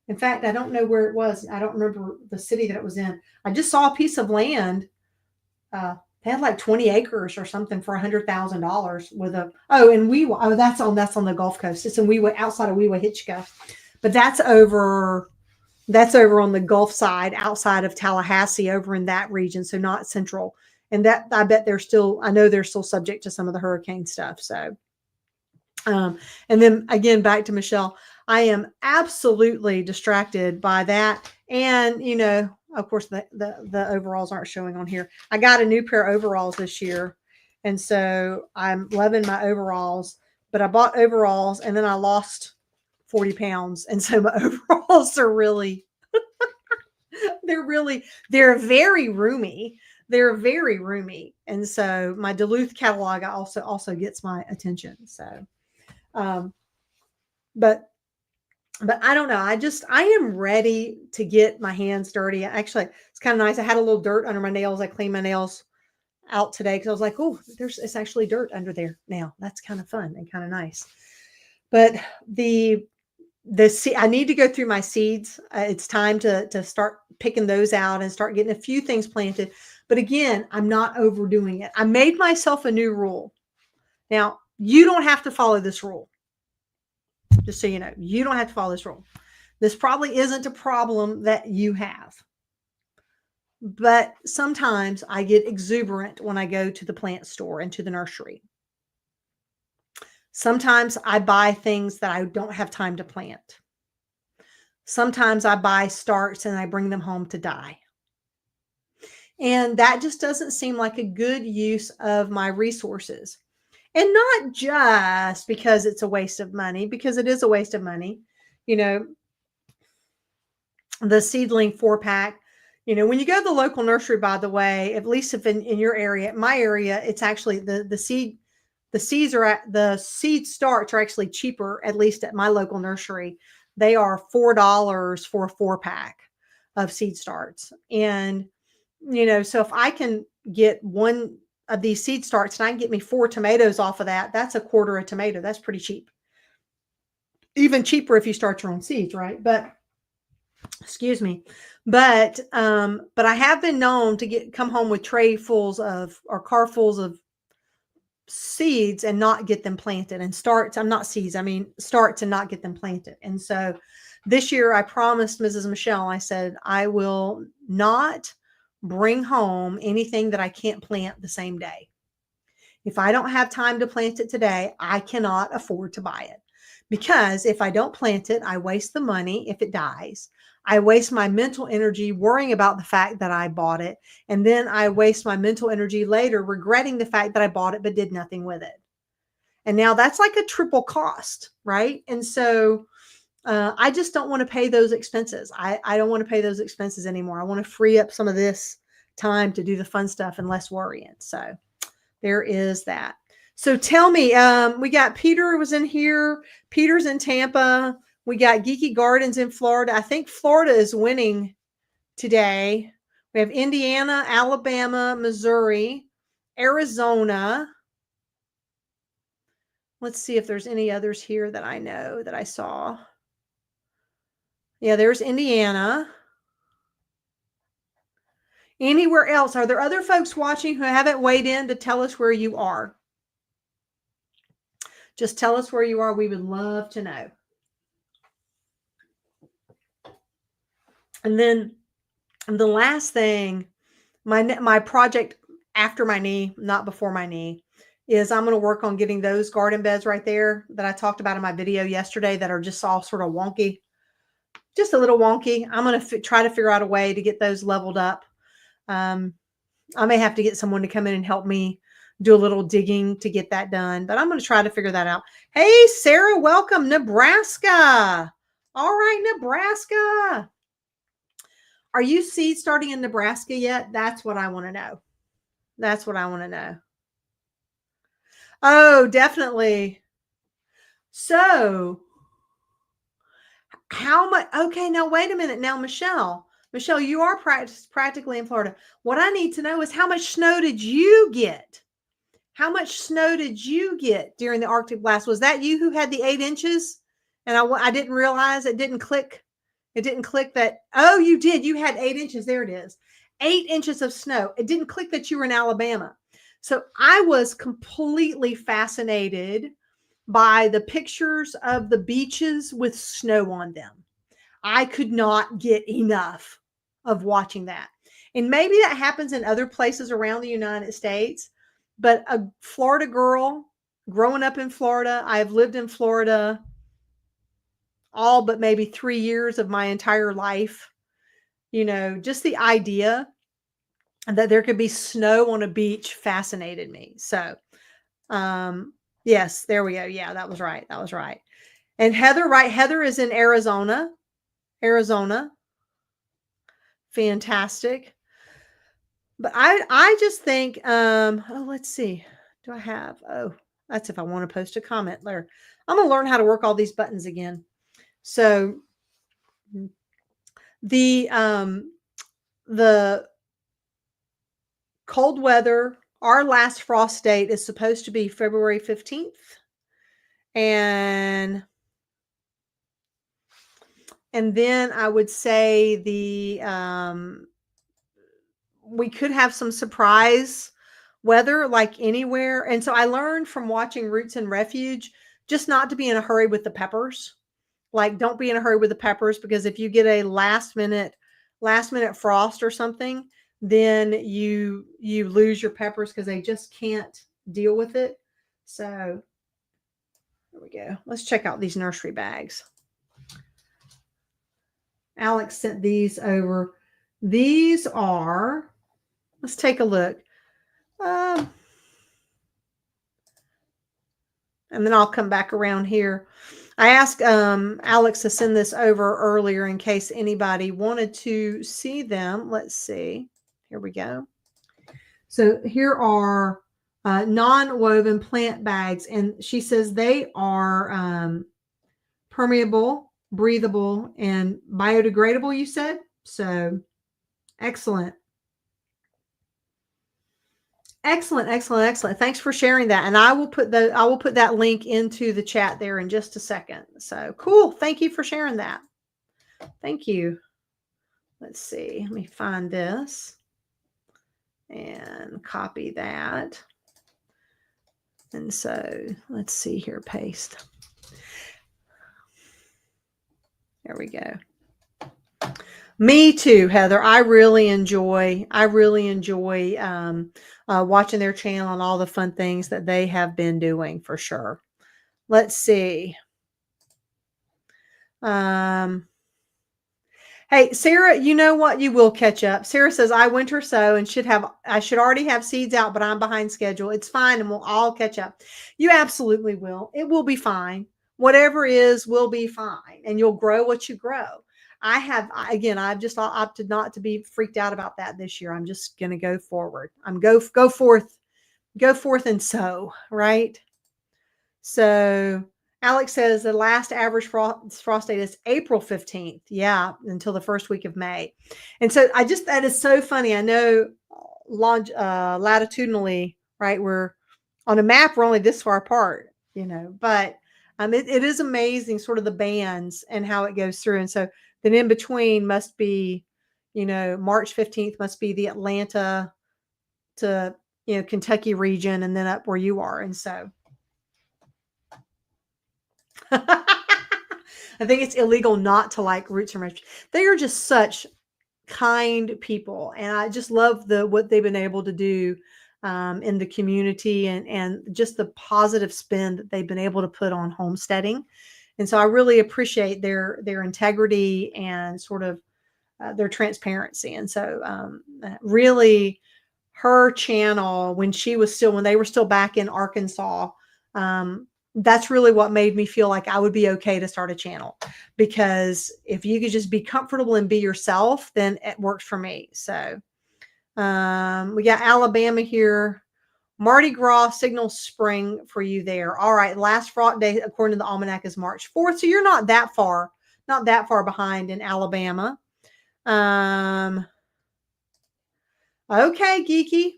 In fact, I don't know where it was. I don't remember the city that it was in. I just saw a piece of land. They had like 20 acres or something for $100,000 with and Wewa. Oh, that's on the Gulf Coast. It's in Wewa, outside of Wewa Hitchcock. But that's over on the Gulf side, outside of Tallahassee, over in that region. So not central. And that, I bet I know they're still subject to some of the hurricane stuff. So, and then again, back to Michelle, I am absolutely distracted by that. And, of course, the overalls aren't showing on here. I got a new pair of overalls this year. And so I'm loving my overalls, but I bought overalls and then I lost 40 pounds. And so my overalls are really, they're very roomy. They're very roomy. And so my Duluth catalog also gets my attention. So, but I don't know. I am ready to get my hands dirty. Actually, it's kind of nice. I had a little dirt under my nails. I cleaned my nails out today because I was like, oh, it's actually dirt under there now. That's kind of fun and kind of nice. But I need to go through my seeds. It's time to start picking those out and start getting a few things planted. But again, I'm not overdoing it. I made myself a new rule. Now, you don't have to follow this rule. Just so you know, you don't have to follow this rule. This probably isn't a problem that you have. But sometimes I get exuberant when I go to the plant store and to the nursery. Sometimes I buy things that I don't have time to plant. Sometimes I buy starts and I bring them home to die. And that just doesn't seem like a good use of my resources. And not just because it's a waste of money, because it is a waste of money. The seedling 4-pack, when you go to the local nursery, by the way, at least if in your area, my area, it's actually the seed starts are actually cheaper, at least at my local nursery. They are $4 for a 4-pack of seed starts. And, so if I can get one of these seed starts and I can get me 4 tomatoes off of that, that's a quarter a tomato. That's pretty cheap. Even cheaper if you start your own seeds, right? But excuse me. But I have been known to come home with car fulls of seeds and not get them planted, and starts. I'm not seeds. I mean starts, and not get them planted. And so this year I promised Mrs. Michelle, I said, I will not bring home anything that I can't plant the same day. If I don't have time to plant it today, I cannot afford to buy it. Because if I don't plant it, I waste the money if it dies. I waste my mental energy worrying about the fact that I bought it. And then I waste my mental energy later regretting the fact that I bought it but did nothing with it. And now that's like a triple cost, right? And so I just don't want to pay those expenses. I don't want to pay those expenses anymore. I want to free up some of this time to do the fun stuff and less worrying. So there is that. So tell me, we got Peter was in here. Peter's in Tampa. We got Geeky Gardens in Florida. I think Florida is winning today. We have Indiana, Alabama, Missouri, Arizona. Let's see if there's any others here that I know that I saw. Yeah, there's Indiana. Anywhere else? Are there other folks watching who haven't weighed in to tell us where you are? Just tell us where you are. We would love to know. And then the last thing, my project after my knee, not before my knee, is I'm going to work on getting those garden beds right there that I talked about in my video yesterday that are just all sort of wonky, just a little wonky. I'm going to try to figure out a way to get those leveled up. I may have to get someone to come in and help me do a little digging to get that done, but I'm going to try to figure that out. Hey, Sarah, welcome, Nebraska. All right, Nebraska. Are you seed starting in Nebraska yet? That's what I want to know. That's what I want to know. Oh, definitely. So how much? Okay, now wait a minute. Now, Michelle, you are practically in Florida. What I need to know is how much snow did you get? How much snow did you get during the Arctic blast? Was that you who had the 8 inches? And I didn't realize it didn't click. It didn't click that. Oh, you did. You had 8 inches. There it is. 8 inches of snow. It didn't click that you were in Alabama. So I was completely fascinated by the pictures of the beaches with snow on them. I could not get enough of watching that. And maybe that happens in other places around the United States, but a Florida girl growing up in Florida, I've lived in Florida all but maybe 3 years of my entire life. You know, just the idea that there could be snow on a beach fascinated me. So, yes, there we go. Yeah, that was right. That was right. And Heather, right? Heather is in Arizona. Arizona. Fantastic. But I just think, oh, let's see. Do I have, oh, that's if I want to post a comment there. I'm going to learn how to work all these buttons again. So the cold weather, our last frost date is supposed to be February 15th. And then I would say we could have some surprise weather like anywhere. And so I learned from watching Roots and Refuge just not to be in a hurry with the peppers. Like, don't be in a hurry with the peppers, because if you get a last minute frost or something, then you lose your peppers because they just can't deal with it. So there we go. Let's check out these nursery bags. Alex sent these over. These are, let's take a look. And then I'll come back around here. I asked Alex to send this over earlier in case anybody wanted to see them. Let's see. Here we go. So here are non-woven plant bags. And she says they are permeable, breathable, and biodegradable, you said? So excellent. Excellent, excellent, excellent. Thanks for sharing that. And I will put that link into the chat there in just a second. So cool. Thank you for sharing that. Thank you. Let's see. Let me find this and copy that. And so let's see here. Paste. There we go. Me too, Heather. I really enjoy watching their channel and all the fun things that they have been doing, for sure. Let's see. Hey, Sarah, you know what? You will catch up. Sarah says, I winter sow and I should already have seeds out, but I'm behind schedule. It's fine, and we'll all catch up. You absolutely will. It will be fine. whatever is will be fine, and you'll grow what you grow. Again, I've just opted not to be freaked out about that this year. I'm just going to go forward. Go forth and sow, right? So Alex says the last average frost date is April 15th. Yeah, until the first week of May. And so that is so funny. I know latitudinally, right? We're on a map, we're only this far apart, but it is amazing sort of the bands and how it goes through. And so then in between must be, March 15th must be the Atlanta to, Kentucky region, and then up where you are. And so I think it's illegal not to like Roots from Rich. They are just such kind people, and I just love what they've been able to do in the community, and just the positive spin that they've been able to put on homesteading. And so I really appreciate their integrity and sort of their transparency. And so really, her channel when they were still back in Arkansas, that's really what made me feel like I would be okay to start a channel, because if you could just be comfortable and be yourself, then it works for me. So we got Alabama here. Mardi Gras signals spring for you there. All right. Last frost day, according to the almanac, is March 4th. So you're not that far behind in Alabama. Okay, Geeky.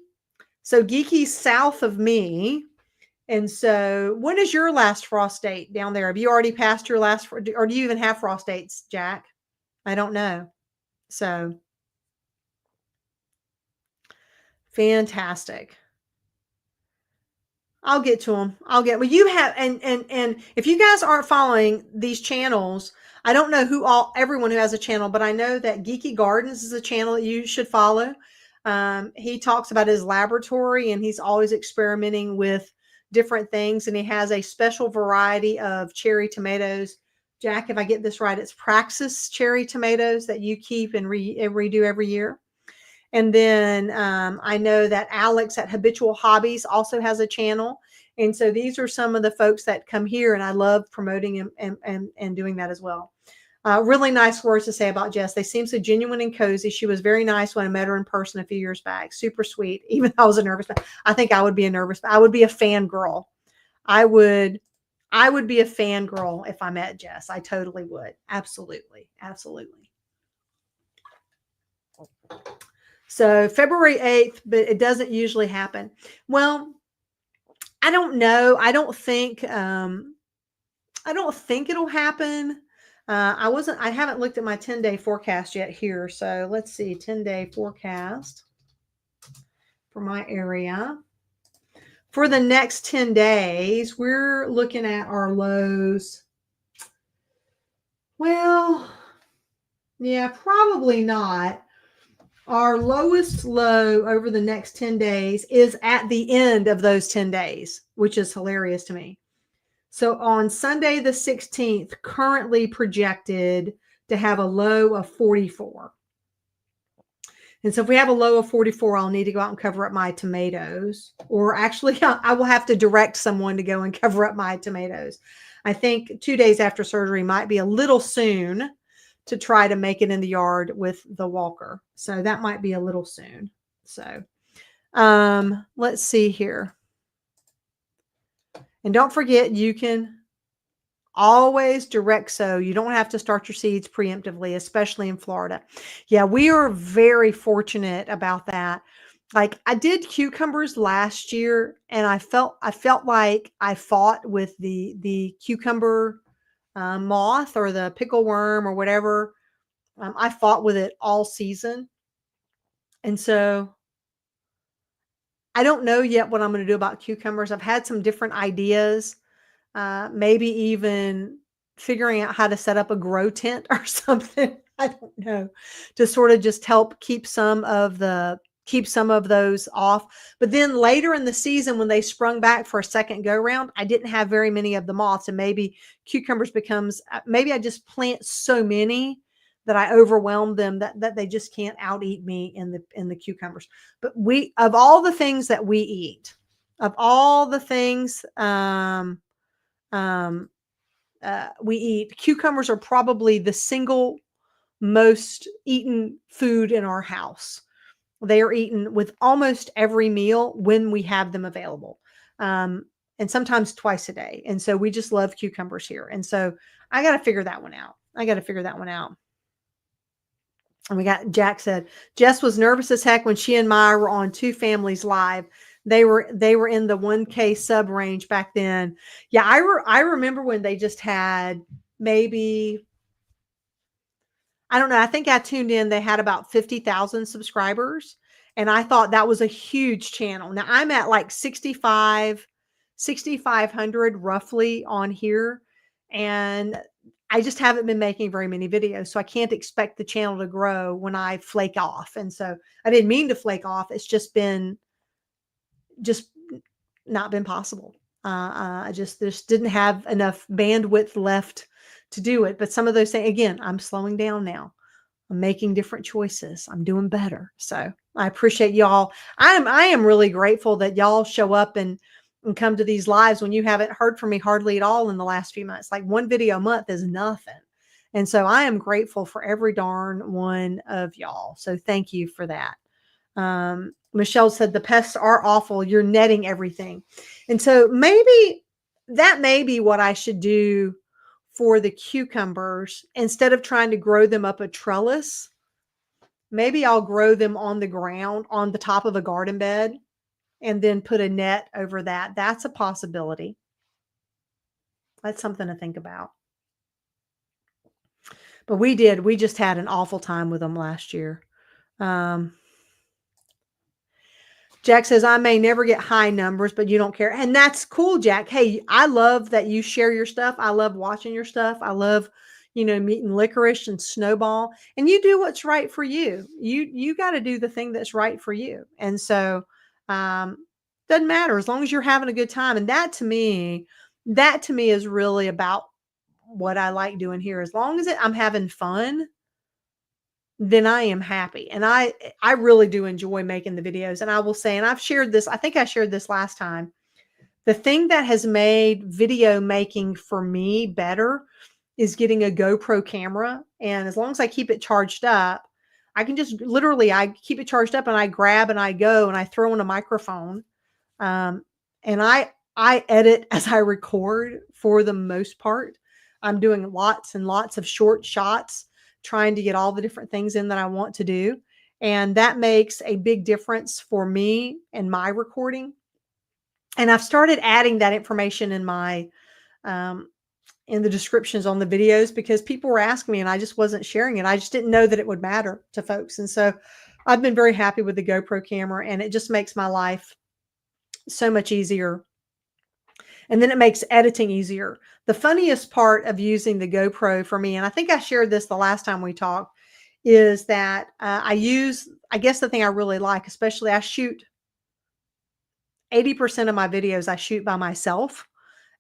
So Geeky's south of me. And so when is your last frost date down there? Have you already passed your last, or do you even have frost dates, Jack? I don't know. So fantastic. I'll get to them. Well, you have, and if you guys aren't following these channels, I don't know everyone who has a channel, but I know that Geeky Gardens is a channel that you should follow. He talks about his laboratory, and he's always experimenting with different things. And he has a special variety of cherry tomatoes. Jack, if I get this right, it's Praxis cherry tomatoes that you keep and redo every year. And then I know that Alex at Habitual Hobbies also has a channel. And so these are some of the folks that come here, and I love promoting and doing that as well. Really nice words to say about Jess. They seem so genuine and cozy. She was very nice when I met her in person a few years back. Super sweet. Even though I was I think I would be I would be a fangirl. I would be a fangirl if I met Jess. I totally would. Absolutely. Absolutely. So February 8th, but it doesn't usually happen. Well, I don't know. I don't think it'll happen. I haven't looked at my 10-day forecast yet here. So let's see, 10-day forecast for my area. For the next 10 days, we're looking at our lows. Well, yeah, probably not. Our lowest low over the next 10 days is at the end of those 10 days, which is hilarious to me. So on Sunday, the 16th, currently projected to have a low of 44. And so if we have a low of 44, I'll need to go out and cover up my tomatoes, or actually I will have to direct someone to go and cover up my tomatoes. I think 2 days after surgery might be a little soon to try to make it in the yard with the walker. So that might be a little soon. So let's see here. And don't forget, you can always direct sow. You don't have to start your seeds preemptively, especially in Florida. Yeah, we are very fortunate about that. Like I did cucumbers last year, and I felt like I fought with the cucumber moth or the pickle worm or whatever. I fought with it all season. And so I don't know yet what I'm going to do about cucumbers. I've had some different ideas, maybe even figuring out how to set up a grow tent or something. I don't know, to sort of just help keep some of those off. But then later in the season, when they sprung back for a second go round, I didn't have very many of the moths, and maybe cucumbers maybe I just plant so many that I overwhelm them that they just can't out eat me in the cucumbers. But of all the things that we eat, of all the things, we eat. Cucumbers are probably the single most eaten food in our house. They are eaten with almost every meal when we have them available. And sometimes twice a day. And so we just love cucumbers here. And so I got to figure that one out. And we got Jack said, Jess was nervous as heck when she and Maya were on Two Families Live. They were in the 1K sub range back then. Yeah, I remember when they just had maybe, I don't know, I think I tuned in, they had about 50,000 subscribers. And I thought that was a huge channel. Now I'm at like 6,500 roughly on here. And I just haven't been making very many videos. So I can't expect the channel to grow when I flake off. And so I didn't mean to flake off. It's just not been possible. I just didn't have enough bandwidth left to do it. But some of those things, again, I'm slowing down now. I'm making different choices. I'm doing better. So I appreciate y'all. I am really grateful that y'all show up and come to these lives when you haven't heard from me hardly at all in the last few months. Like one video a month is nothing. And so I am grateful for every darn one of y'all. So thank you for that. Michelle said the pests are awful. You're netting everything. And so maybe that may be what I should do for the cucumbers. Instead of trying to grow them up a trellis, maybe I'll grow them on the ground on the top of a garden bed and then put a net over that. That's a possibility. That's something to think about. But we just had an awful time with them last year. Jack says, I may never get high numbers, but you don't care. And that's cool, Jack. Hey, I love that you share your stuff. I love watching your stuff. I love, meeting Licorice and Snowball. And you do what's right for you. You got to do the thing that's right for you. And so doesn't matter as long as you're having a good time. And that to me is really about what I like doing here. As long as I'm having fun, then I am happy. And I really do enjoy making the videos. And I will say, and I've shared this, I think I shared this last time. The thing that has made video making for me better is getting a GoPro camera. And as long as I keep it charged up, I can just literally, I keep it charged up and I grab and I go and I throw in a microphone. And I edit as I record for the most part. I'm doing lots and lots of short shots, trying to get all the different things in that I want to do. And that makes a big difference for me and my recording. And I've started adding that information in my, in the descriptions on the videos, because people were asking me and I just wasn't sharing it. I just didn't know that it would matter to folks. And so I've been very happy with the GoPro camera, and it just makes my life so much easier. And then it makes editing easier. The funniest part of using the GoPro for me, and I think I shared this the last time we talked, is that I guess the thing I really like, especially I shoot 80% of my videos I shoot by myself.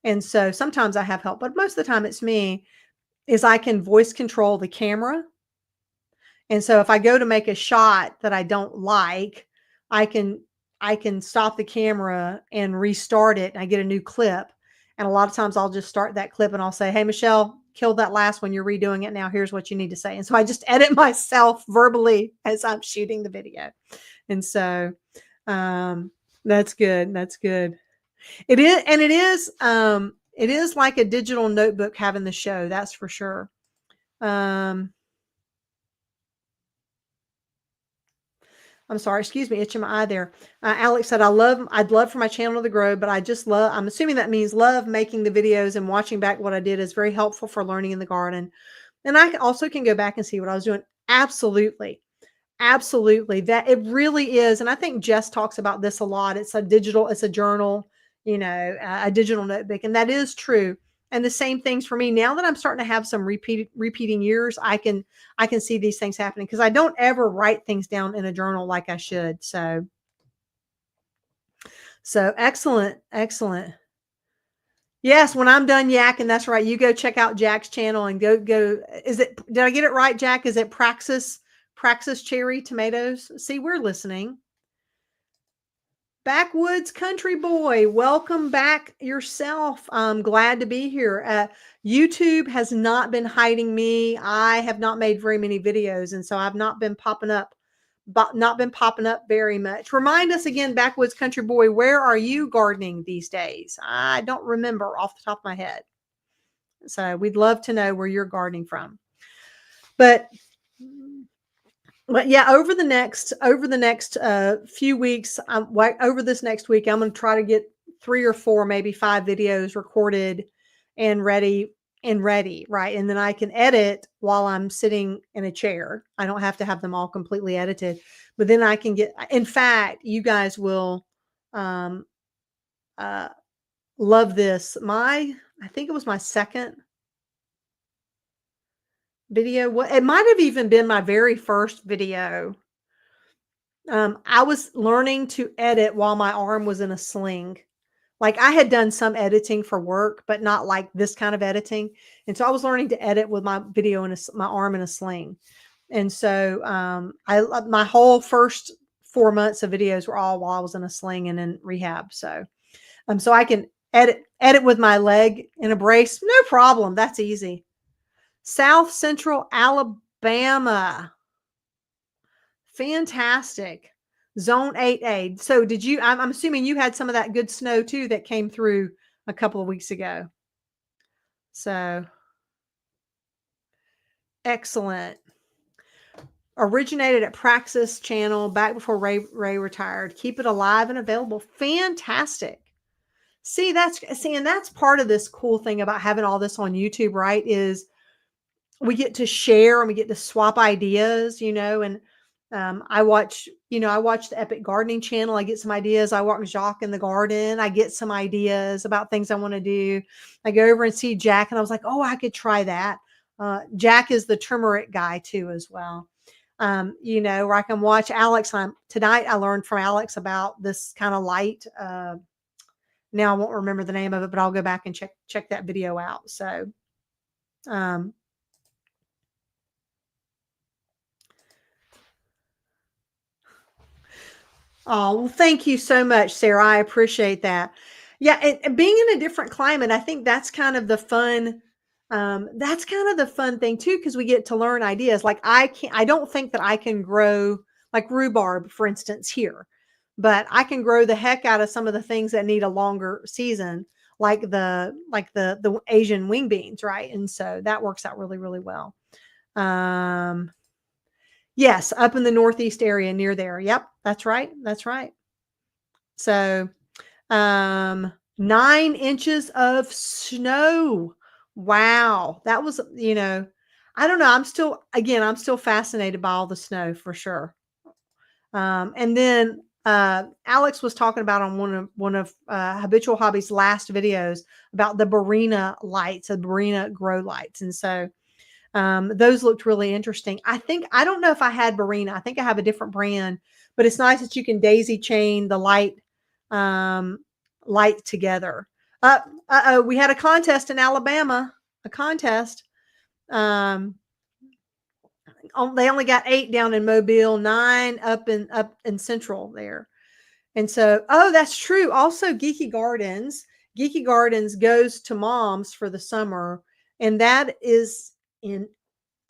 And so sometimes I have help, but most of the time it's me, is I can voice control the camera. And so if I go to make a shot that I don't like, I can stop the camera and restart it, and I get a new clip. And a lot of times I'll just start that clip and I'll say, hey, Michelle, kill that last one. You're redoing it now. Here's what you need to say. And so I just edit myself verbally as I'm shooting the video. And so that's good. That's good. It is. And it is like a digital notebook having the show. That's for sure. I'm sorry, excuse me, itching my eye there. Alex said, I'd love for my channel to grow, but I'm assuming that means love making the videos and watching back what I did is very helpful for learning in the garden. And I also can go back and see what I was doing. Absolutely. Absolutely. That it really is. And I think Jess talks about this a lot. It's a journal, a digital notebook. And that is true. And the same things for me now that I'm starting to have some repeating years, I can see these things happening, because I don't ever write things down in a journal like I should. So excellent. Excellent. Yes. When I'm done yakking, that's right. You go check out Jack's channel and go, did I get it right, Jack? Is it Praxis Cherry Tomatoes? See, we're listening. Backwoods Country Boy, welcome back yourself. I'm glad to be here. YouTube has not been hiding me. I have not made very many videos, and so I've not been popping up, but not been popping up very much. Remind us again, Backwoods Country Boy, where are you gardening these days? I don't remember off the top of my head. So we'd love to know where you're gardening from. But yeah, over the next few weeks, over this next week, I'm going to try to get 3 or 4, maybe 5 videos recorded and ready, right? And then I can edit while I'm sitting in a chair. I don't have to have them all completely edited, but then I can get. In fact, you guys will um, uh, love this. I think it was my second video. What it might have even been my very first video. I was learning to edit while my arm was in a sling. Like I had done some editing for work, but not like this kind of editing. And so I was learning to edit with my video in my arm in a sling. And so my whole first 4 months of videos were all while I was in a sling and in rehab. So I can edit with my leg in a brace, no problem. That's easy. South Central Alabama. Fantastic. Zone 8A. So I'm assuming you had some of that good snow too that came through a couple of weeks ago. So excellent. Originated at Praxis channel back before Ray retired. Keep it alive and available. Fantastic. And that's part of this cool thing about having all this on YouTube, right? Is we get to share and we get to swap ideas, and I watch the Epic Gardening channel. I get some ideas. I walk Jacques in the garden. I get some ideas about things I want to do. I go over and see Jack, and I was like, oh, I could try that. Jack is the turmeric guy too, as well. Where I can watch Alex. Tonight I learned from Alex about this kind of light. Now I won't remember the name of it, but I'll go back and check that video out. So, oh, well, thank you so much, Sarah. I appreciate that. Yeah, and being in a different climate, I think that's kind of the fun. That's kind of the fun thing too, because we get to learn ideas. Like I don't think that I can grow like rhubarb, for instance, here, but I can grow the heck out of some of the things that need a longer season, like the Asian wing beans, right? And so that works out really, really well. Yes, up in the Northeast area near there. Yep, that's right. That's right. So, 9 inches of snow. Wow. That was, I don't know. I'm still fascinated by all the snow for sure. And then Alex was talking about on one of Habitual Hobbies' last videos about the Barina lights, the Barina grow lights. And so those looked really interesting. I don't know if I had Barina. I think I have a different brand, but it's nice that you can daisy chain the light together. We had a contest in Alabama, a contest. They only got 8 down in Mobile, 9 up in Central there. And so, oh, that's true. Also, Geeky Gardens goes to moms for the summer, and that is in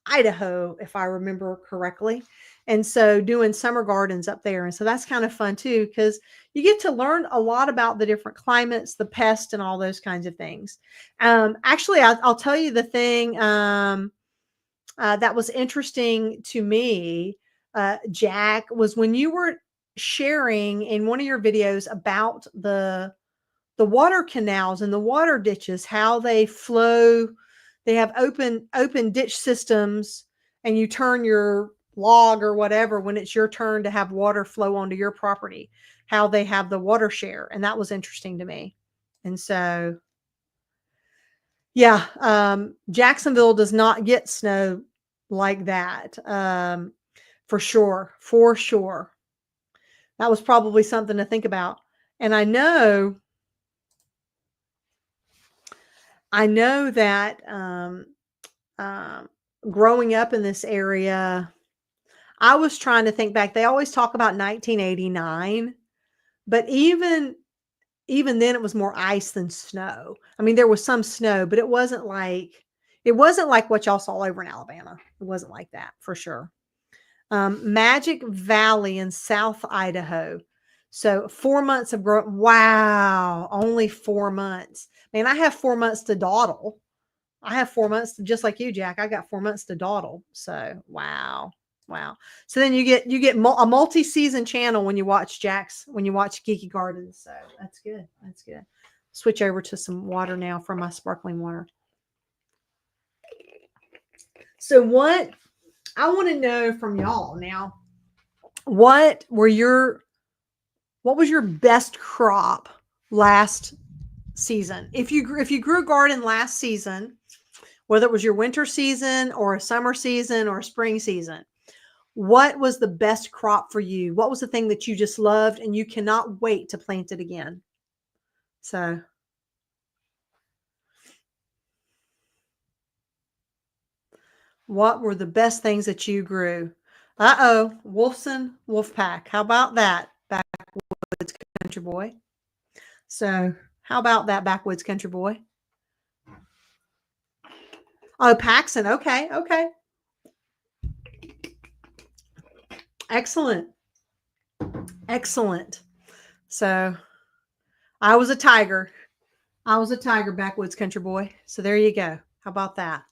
Idaho, if I remember correctly. And so doing summer gardens up there. And so that's kind of fun too, because you get to learn a lot about the different climates, the pests, and all those kinds of things. Actually, I'll tell you the thing that was interesting to me, Jack, was when you were sharing in one of your videos about the water canals and the water ditches, how they flow. They have open ditch systems, and you turn your log or whatever when it's your turn to have water flow onto your property, how they have the water share. And that was interesting to me. And so, yeah, Jacksonville does not get snow like that. For sure. For sure. That was probably something to think about. And I know that growing up in this area, I was trying to think back. They always talk about 1989 But even then it was more ice than snow. I mean, there was some snow, but it wasn't like what y'all saw over in Alabama. It wasn't like that for sure. Magic Valley in South Idaho. So 4 months of growth. Wow, only 4 months. Man, I have 4 months to dawdle. I have 4 months, just like you, Jack. I got 4 months to dawdle. So wow, wow. So then you get a multi-season channel when you watch Geeky Gardens. So that's good. That's good. Switch over to some water now from my sparkling water. So what I want to know from y'all now, what was your best crop last season? If you grew a garden last season, whether it was your winter season or a summer season or a spring season, what was the best crop for you? What was the thing that you just loved and you cannot wait to plant it again? So, what were the best things that you grew? Uh-oh, Wolfson Wolfpack. How about that, backwoods country boy? So, how about that, backwoods country boy? Oh, Paxson. Okay, okay. Excellent. Excellent. So, I was a tiger. I was a tiger, backwoods country boy. So there you go. How about that?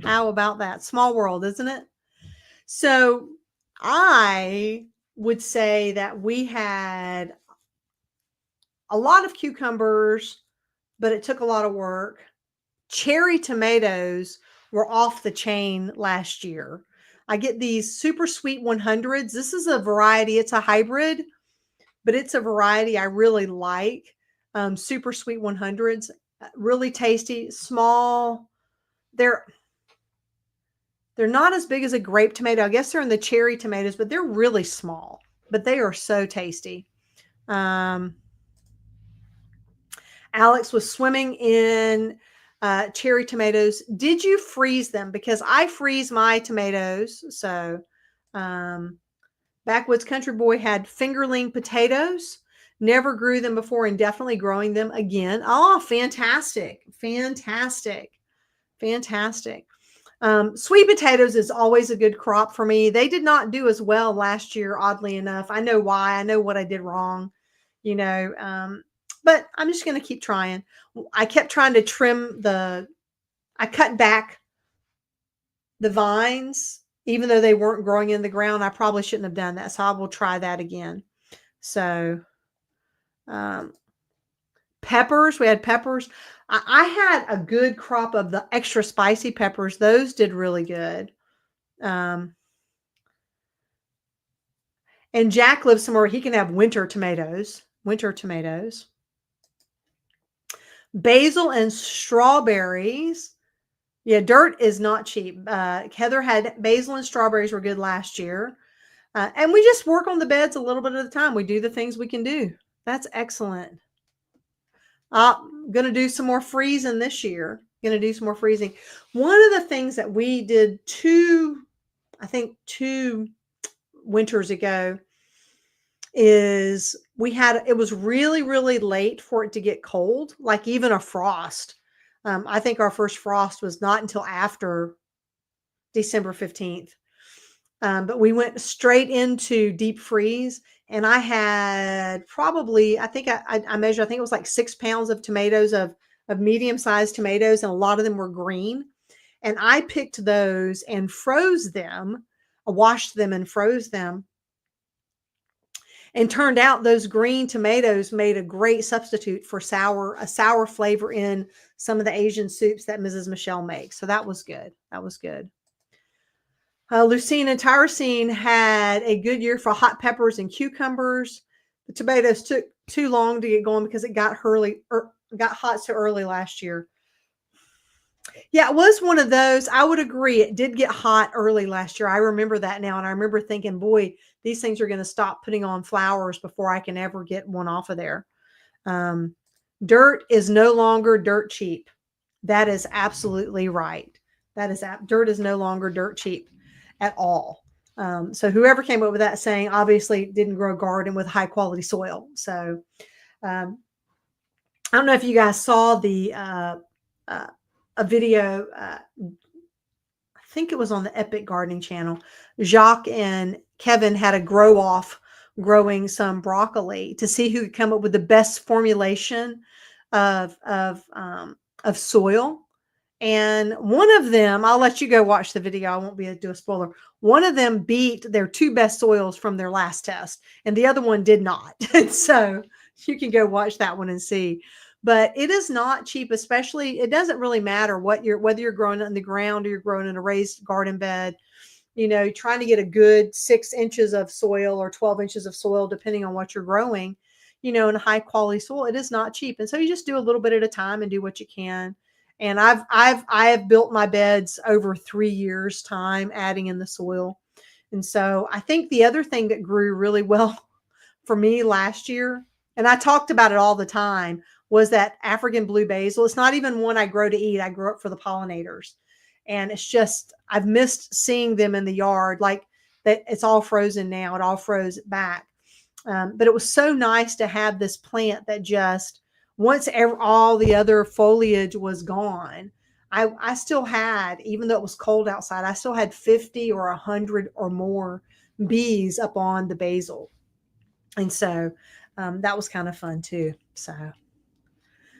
How about that? Small world, isn't it? So I would say that we had a lot of cucumbers, but it took a lot of work. Cherry tomatoes were off the chain last year. I get these super sweet 100s. This is a variety, it's a hybrid, but it's a variety I really like. Super sweet 100s, really tasty, small. They're they're not as big as a grape tomato. I guess they're in the cherry tomatoes, but they're really small. But they are so tasty. Um, Alex was swimming in cherry tomatoes. Did you freeze them? Because I freeze my tomatoes. So, um, Backwoods Country Boy had fingerling potatoes. Never grew them before and definitely growing them again. Oh, fantastic. Fantastic. Fantastic. Sweet potatoes is always a good crop for me. They did not do as well last year, oddly enough. I know why. I know what I did wrong, you know. But I'm just going to keep trying. I kept trying to I cut back the vines, even though they weren't growing in the ground. I probably shouldn't have done that. So I will try that again. So, um, peppers, we had peppers. I had a good crop of the extra spicy peppers. Those did really good. Um, and Jack lives somewhere he can have winter tomatoes. Winter tomatoes. Basil and strawberries. Yeah, dirt is not cheap. Heather had basil and strawberries were good last year. And we just work on the beds a little bit at a time. We do the things we can do. That's excellent. I'm going to do some more freezing this year. Going to do some more freezing. One of the things that we did I think two winters ago is it was really, really late for it to get cold, like even a frost. I think our first frost was not until after December 15th. But we went straight into deep freeze. And I had probably, I think I measured, I think it was like 6 pounds of tomatoes, of medium-sized tomatoes, and a lot of them were green. And I picked those and froze them, washed them and froze them. And turned out those green tomatoes made a great substitute for a sour flavor in some of the Asian soups that Mrs. Michelle makes. So that was good. That was good. Lucine and Tyrosine had a good year for hot peppers and cucumbers. The tomatoes took too long to get going because it got hot so early last year. Yeah, it was one of those. I would agree. It did get hot early last year. I remember that now. And I remember thinking, boy, these things are going to stop putting on flowers before I can ever get one off of there. Dirt is no longer dirt cheap. That is absolutely right. Dirt is no longer dirt cheap at all. So whoever came up with that saying obviously didn't grow a garden with high quality soil. So um, I don't know if you guys saw the uh, a video. I think it was on the Epic Gardening channel. Jacques and Kevin had a grow off growing some broccoli to see who could come up with the best formulation of soil. And one of them, I'll let you go watch the video. I won't be able to do a spoiler. One of them beat their two best soils from their last test, and the other one did not. And so you can go watch that one and see. But it is not cheap, especially it doesn't really matter what you're whether you're growing it in the ground or you're growing in a raised garden bed. You know, trying to get a good 6 inches of soil or 12 inches of soil, depending on what you're growing, you know, in a high quality soil, it is not cheap. And so you just do a little bit at a time and do what you can. And I have built my beds over 3 years time, adding in the soil. And so I think the other thing that grew really well for me last year, and I talked about it all the time, was that African blue basil. It's not even one I grow to eat. I grow it for the pollinators. And it's just, I've missed seeing them in the yard. Like that, it's all frozen now. It all froze back. But it was so nice to have this plant that just, once all the other foliage was gone, I still had, even though it was cold outside, I still had 50 or 100 or more bees up on the basil. And so that was kind of fun too.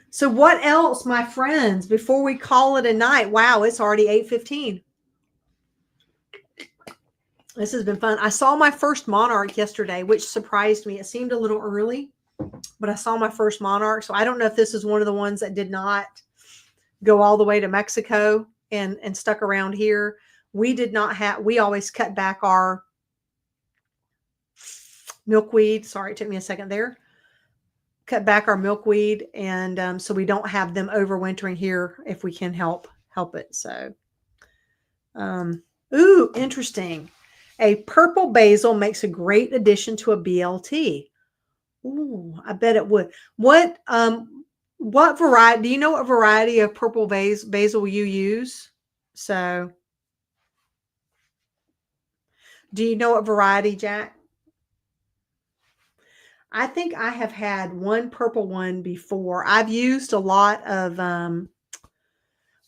So what else, my friends, before we call it a night? Wow, it's already 8:15. This has been fun. I saw my first monarch yesterday, which surprised me. It seemed a little early, but I saw my first monarch. So I don't know if this is one of the ones that did not go all the way to Mexico and stuck around here. We did not have, we always cut back our milkweed. Sorry, it took me a second there. Cut back our milkweed, and so we don't have them overwintering here if we can help it. So, ooh, interesting. A purple basil makes a great addition to a BLT. Ooh, I bet it would. What variety? Do you know what variety of purple basil you use? So, do you know what variety, Jack? I think I have had one purple one before. I've used a lot of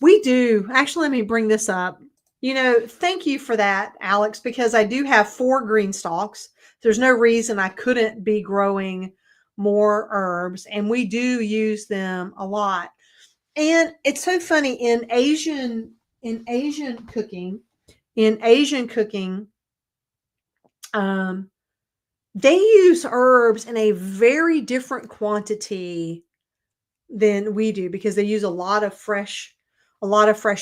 we do. Actually, let me bring this up. You know, thank you for that, Alex, because I do have 4 green stalks. There's no reason I couldn't be growing more herbs, and we do use them a lot. And it's so funny in Asian cooking, in Asian cooking, um, they use herbs in a very different quantity than we do because they use a lot of fresh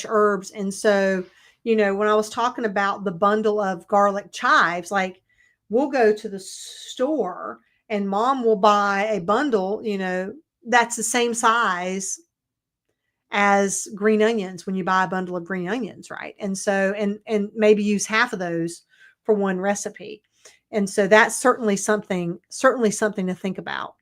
herbs. And so, you know, when I was talking about the bundle of garlic chives, like we'll go to the store and mom will buy a bundle, you know, that's the same size as green onions when you buy a bundle of green onions, right? And so and maybe use half of those for one recipe. And so that's certainly something to think about.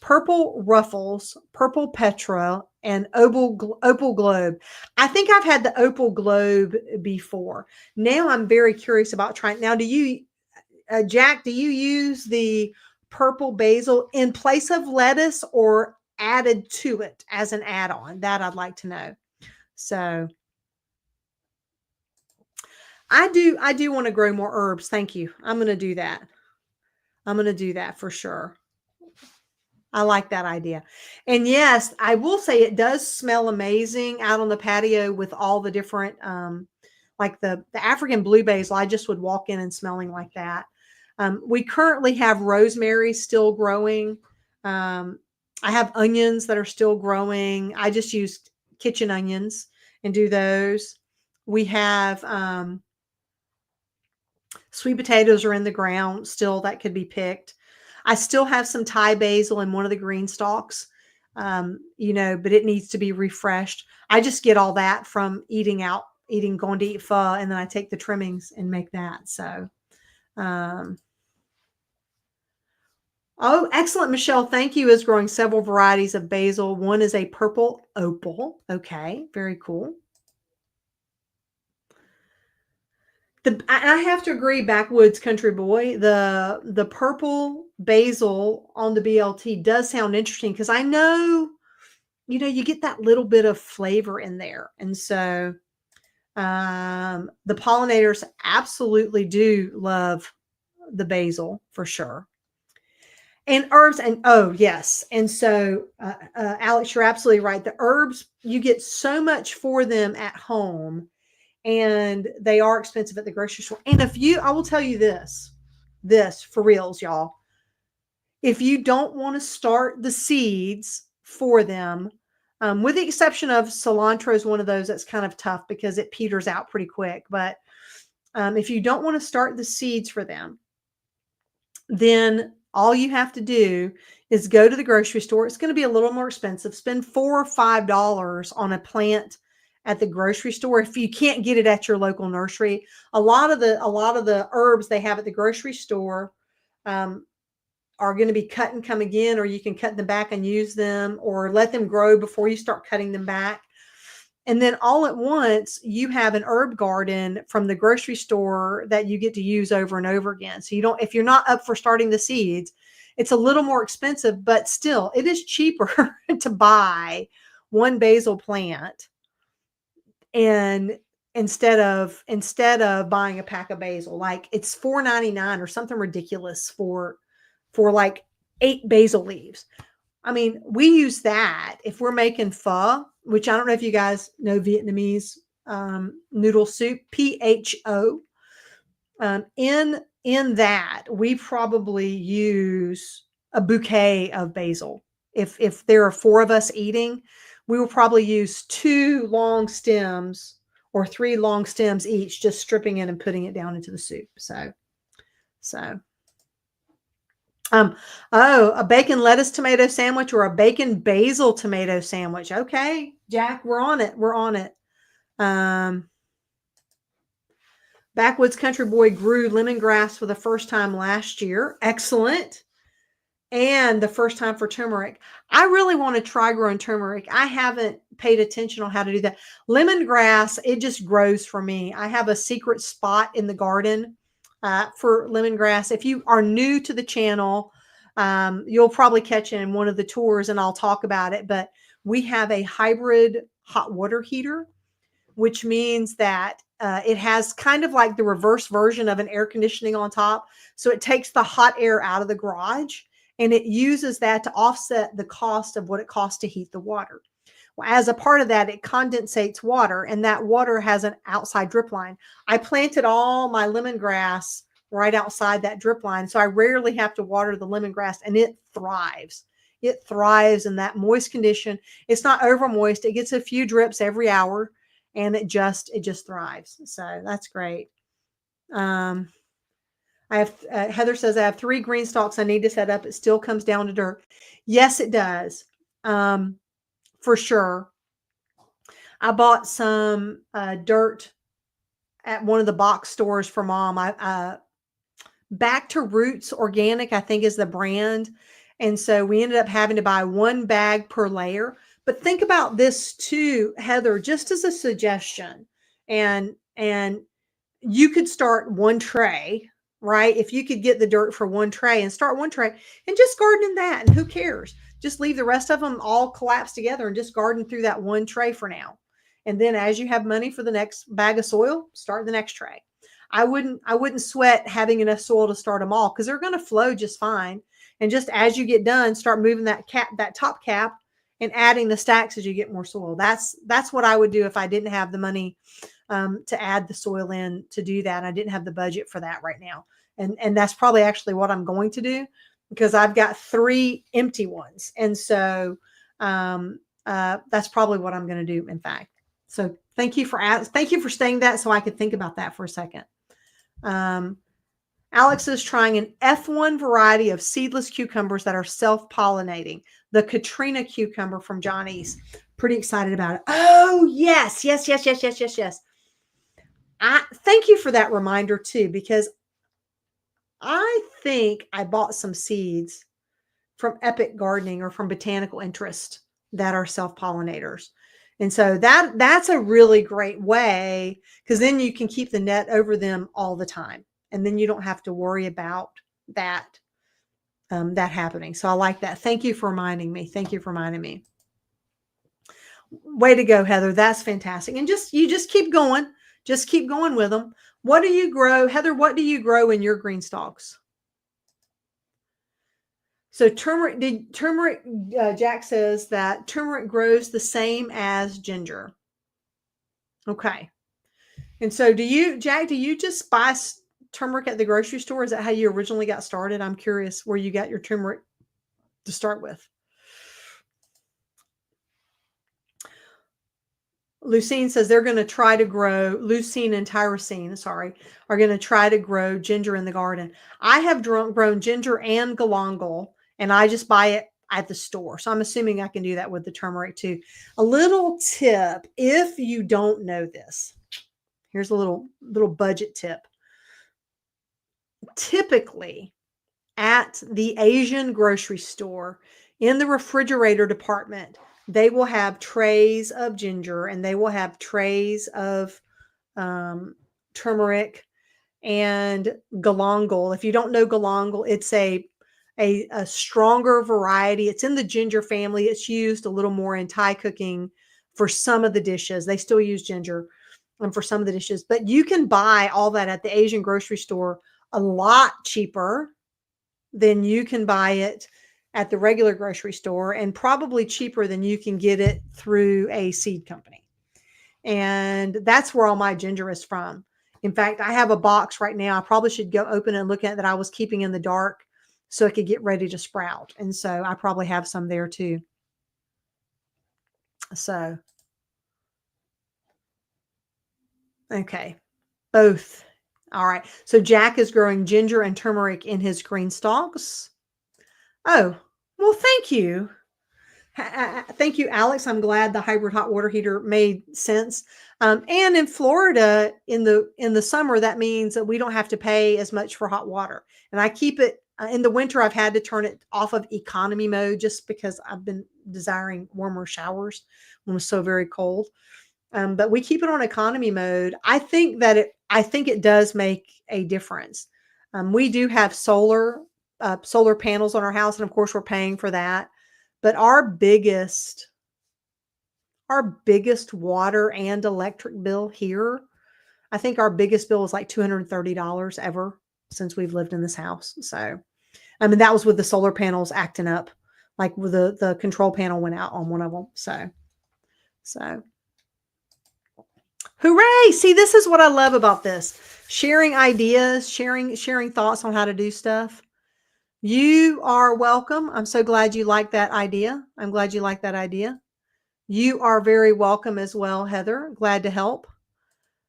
Purple ruffles, purple petra, and opal globe. I think I've had the opal globe before. Now I'm very curious about trying. Now, do you, Jack? Do you use the purple basil in place of lettuce or added to it as an add-on? That I'd like to know. So I do want to grow more herbs. Thank you. I'm going to do that. I'm going to do that for sure. I like that idea. And yes, I will say it does smell amazing out on the patio with all the different, like the African blue basil. I just would walk in and smelling like that. We currently have rosemary still growing. I have onions that are still growing. I just use kitchen onions and do those. We have sweet potatoes are in the ground still that could be picked. I still have some Thai basil in one of the green stalks, you know, but it needs to be refreshed. I just get all that from going to eat pho, and then I take the trimmings and make that. So, oh, excellent, Michelle. Thank you. Is growing several varieties of basil. One is a purple opal. Okay, very cool. I have to agree, backwoods country boy. The purple basil on the BLT does sound interesting because I know, you get that little bit of flavor in there, and so the pollinators absolutely do love the basil for sure. And herbs, and oh yes, and so Alex, you're absolutely right. The herbs, you get so much for them at home, and they are expensive at the grocery store. And I will tell you this for reals, y'all. If you don't want to start the seeds for them, with the exception of cilantro is one of those that's kind of tough because it peters out pretty quick. But if you don't want to start the seeds for them, then all you have to do is go to the grocery store. It's going to be a little more expensive. Spend $4 or $5 on a plant at the grocery store if you can't get it at your local nursery. A lot of the herbs they have at the grocery store um, are going to be cut and come again, or you can cut them back and use them, or let them grow before you start cutting them back. And then all at once, you have an herb garden from the grocery store that you get to use over and over again. So if you're not up for starting the seeds, it's a little more expensive, but still, it is cheaper to buy one basil plant and instead of buying a pack of basil. Like it's $4.99 or something ridiculous for like 8 basil leaves. I mean, we use that if we're making pho, which I don't know if you guys know Vietnamese noodle soup, PHO. In that, we probably use a bouquet of basil. If there are 4 of us eating, we will probably use 2 long stems or 3 long stems each, just stripping it and putting it down into the soup. So a bacon lettuce tomato sandwich or a bacon basil tomato sandwich. Okay, Jack, we're on it. We're on it. Backwoods Country Boy grew lemongrass for the first time last year. Excellent. And the first time for turmeric. I really want to try growing turmeric. I haven't paid attention on how to do that. Lemongrass, it just grows for me. I have a secret spot in the garden for lemongrass. If you are new to the channel, you'll probably catch it in one of the tours and I'll talk about it. But we have a hybrid hot water heater, which means that it has kind of like the reverse version of an air conditioning on top. So it takes the hot air out of the garage and it uses that to offset the cost of what it costs to heat the water. Well, as a part of that, it condensates water, and that water has an outside drip line. I planted all my lemongrass right outside that drip line, so I rarely have to water the lemongrass, and it thrives. It thrives in that moist condition. It's not over moist. It gets a few drips every hour, and it just thrives. So that's great. I have Heather says I have 3 green stalks I need to set up. It still comes down to dirt. Yes, it does. For sure. I bought some dirt at one of the box stores for Mom. Back to Roots Organic, I think, is the brand. And so we ended up having to buy 1 bag per layer. But think about this too, Heather, just as a suggestion. And you could start 1 tray, right? If you could get the dirt for 1 tray and start 1 tray and just garden in that, and who cares? Just leave the rest of them all collapse together and just garden through that 1 tray for now. And then as you have money for the next bag of soil, start the next tray. I wouldn't sweat having enough soil to start them all because they're going to flow just fine. And just as you get done, start moving that top cap and adding the stacks as you get more soil. That's what I would do if I didn't have the money to add the soil in to do that. I didn't have the budget for that right now. And that's probably actually what I'm going to do because I've got 3 empty ones. And so that's probably what I'm going to do, in fact. So thank you for saying that so I could think about that for a second. Alex is trying an F1 variety of seedless cucumbers that are self-pollinating. The Katrina cucumber from Johnny's. Pretty excited about it. Oh, yes. Thank you for that reminder too, because I think I bought some seeds from Epic Gardening or from Botanical Interest that are self-pollinators. And so that's a really great way, because then you can keep the net over them all the time. And then you don't have to worry about that that happening. So I like that. Thank you for reminding me. Thank you for reminding me. Way to go, Heather. That's fantastic. And you just keep going. Just keep going with them. What do you grow, Heather? What do you grow in your green stalks? So turmeric, Jack says that turmeric grows the same as ginger. Okay. And so Jack, do you just buy turmeric at the grocery store? Is that how you originally got started? I'm curious where you got your turmeric to start with. Lucine says they're going to try to grow, Lucine and Tyrosine, sorry, are going to try to grow ginger in the garden. I have grown ginger and galangal, and I just buy it at the store. So I'm assuming I can do that with the turmeric too. A little tip, if you don't know this, here's a little budget tip. Typically at the Asian grocery store, in the refrigerator department, they will have trays of ginger and they will have trays of turmeric and galangal. If you don't know galangal, it's a stronger variety. It's in the ginger family. It's used a little more in Thai cooking for some of the dishes. They still use ginger for some of the dishes, but you can buy all that at the Asian grocery store a lot cheaper than you can buy it at the regular grocery store, and probably cheaper than you can get it through a seed company. And that's where all my ginger is from. In fact, I have a box right now. I probably should go open and look at that I was keeping in the dark so it could get ready to sprout. And so I probably have some there too. So, okay, both. All right. So Jack is growing ginger and turmeric in his green stalks. Oh, well, thank you. Thank you, Alex. I'm glad the hybrid hot water heater made sense. And in Florida, in the summer, that means that we don't have to pay as much for hot water. And I keep it in the winter. I've had to turn it off of economy mode just because I've been desiring warmer showers when it's so very cold. But we keep it on economy mode. I think it does make a difference. We do have solar panels on our house, and of course, we're paying for that. But our biggest water and electric bill here, I think our biggest bill is like $230 ever since we've lived in this house. So, I mean, that was with the solar panels acting up, like with the control panel went out on one of them. So hooray. See, this is what I love about this. Sharing ideas, sharing thoughts on how to do stuff. You are welcome. I'm so glad you like that idea. I'm glad you like that idea. You are very welcome as well, Heather. Glad to help.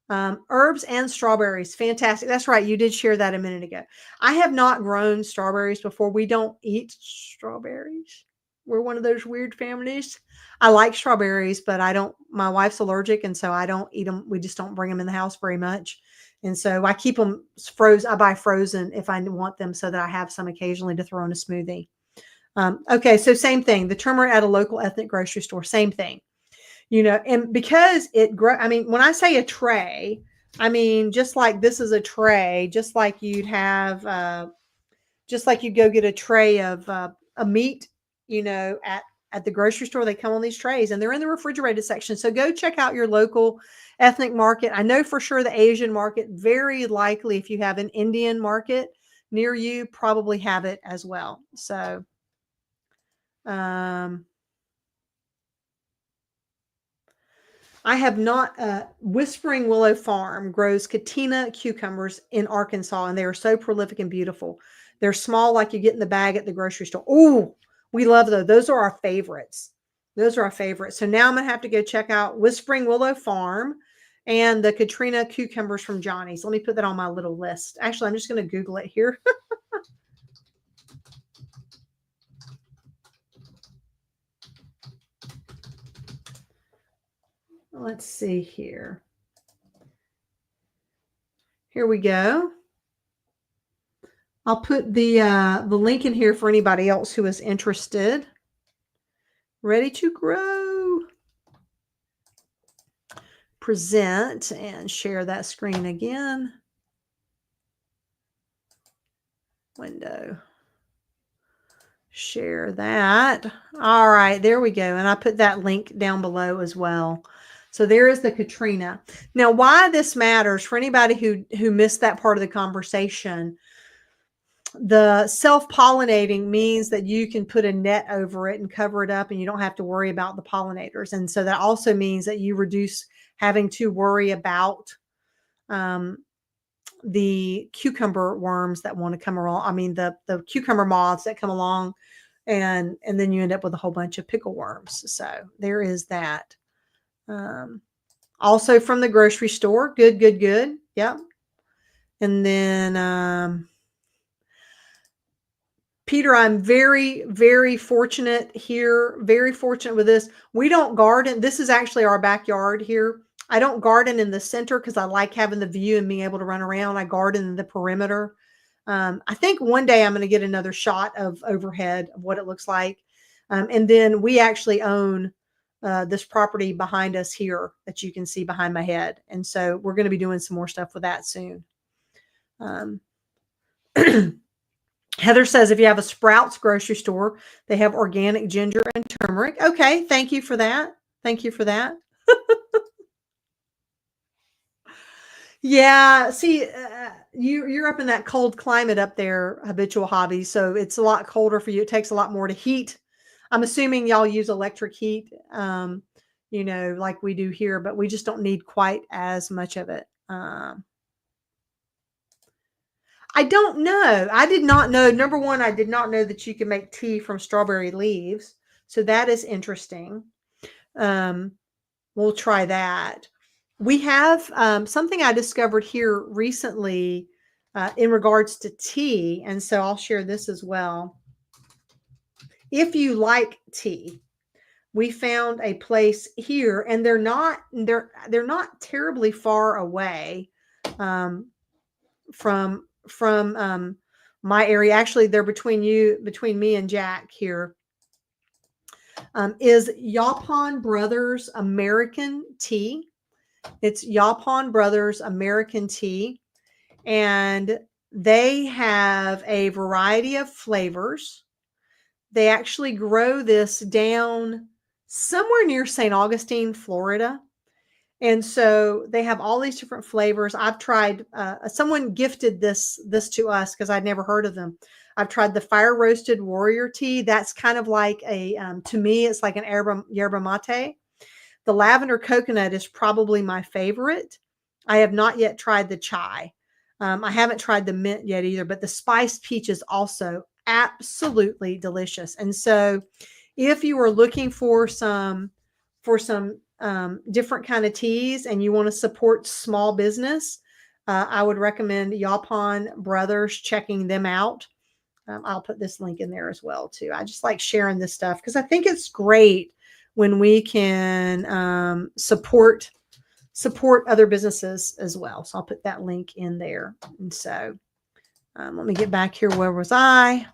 Herbs and strawberries. Fantastic. That's right. You did share that a minute ago. I have not grown strawberries before. We don't eat strawberries. We're one of those weird families. I like strawberries, but my wife's allergic, and so I don't eat them. We just don't bring them in the house very much. And so I keep them frozen. I buy frozen if I want them so that I have some occasionally to throw in a smoothie. Okay, so same thing. The turmeric at a local ethnic grocery store, same thing. And because I mean, when I say a tray, I mean, just like this is a tray, just like you'd have, just like you go get a tray of a meat, at the grocery store, they come on these trays and they're in the refrigerated section. So go check out your local ethnic market. I know for sure the Asian market, very likely if you have an Indian market near you, probably have it as well. So, I have not, Whispering Willow Farm grows Katina cucumbers in Arkansas, and they are so prolific and beautiful. They're small, like you get in the bag at the grocery store. Oh, we love those. Those are our favorites. Those are our favorites. So now I'm going to have to go check out Whispering Willow Farm and the Katrina cucumbers from Johnny's. Let me put that on my little list. Actually, I'm just going to Google it here. Let's see here. Here we go. I'll put the link in here for anybody else who is interested. Ready to grow. present and share that screen again. Window. Share that. All right, there we go. And I put that link down below as well. So there is the Katrina. Now, why this matters for anybody who missed that part of the conversation, the self-pollinating means that you can put a net over it and cover it up and you don't have to worry about the pollinators. And so that also means that you reduce having to worry about the cucumber worms that want to come along. I mean, the cucumber moths that come along, and then you end up with a whole bunch of pickle worms. So there is that. Also from the grocery store. Good, good, good. Yep. And then Peter, I'm very, very fortunate here. Very fortunate with this. We don't garden. This is actually our backyard here. I don't garden in the center because I like having the view and being able to run around. I garden in the perimeter. I think one day I'm going to get another shot of overhead of what it looks like. And then we actually own this property behind us here that you can see behind my head. And so we're going to be doing some more stuff with that soon. Heather says, if you have a Sprouts grocery store, they have organic ginger and turmeric. Okay. Thank you for that. Thank you for that. Yeah. See, you're up in that cold climate up there, Habitual Hobby. So it's a lot colder for you. It takes a lot more to heat. I'm assuming y'all use electric heat, like we do here, but we just don't need quite as much of it. I don't know. I did not know. Number one, I did not know that you can make tea from strawberry leaves. So that is interesting. We'll try that. We have something I discovered here recently in regards to tea. And so I'll share this as well. If you like tea, we found a place here, and they're not terribly far away from my area. Actually, they're between me and Jack here. Is Yaupon Brothers American Tea. It's Yaupon Brothers American Tea, and they have a variety of flavors. They actually grow this down somewhere near St. Augustine, Florida. And so they have all these different flavors. I've tried, someone gifted this to us because I'd never heard of them. I've tried the fire roasted warrior tea. That's kind of like to me, it's like an yerba mate. The lavender coconut is probably my favorite. I have not yet tried the chai. I haven't tried the mint yet either, but the spiced peach is also absolutely delicious. And so if you are looking for some different kind of teas and you want to support small business, I would recommend Yaupon Brothers, checking them out. I'll put this link in there as well too. I just like sharing this stuff because I think it's great when we can support other businesses as well. So I'll put that link in there. And so let me get back here. Where was I?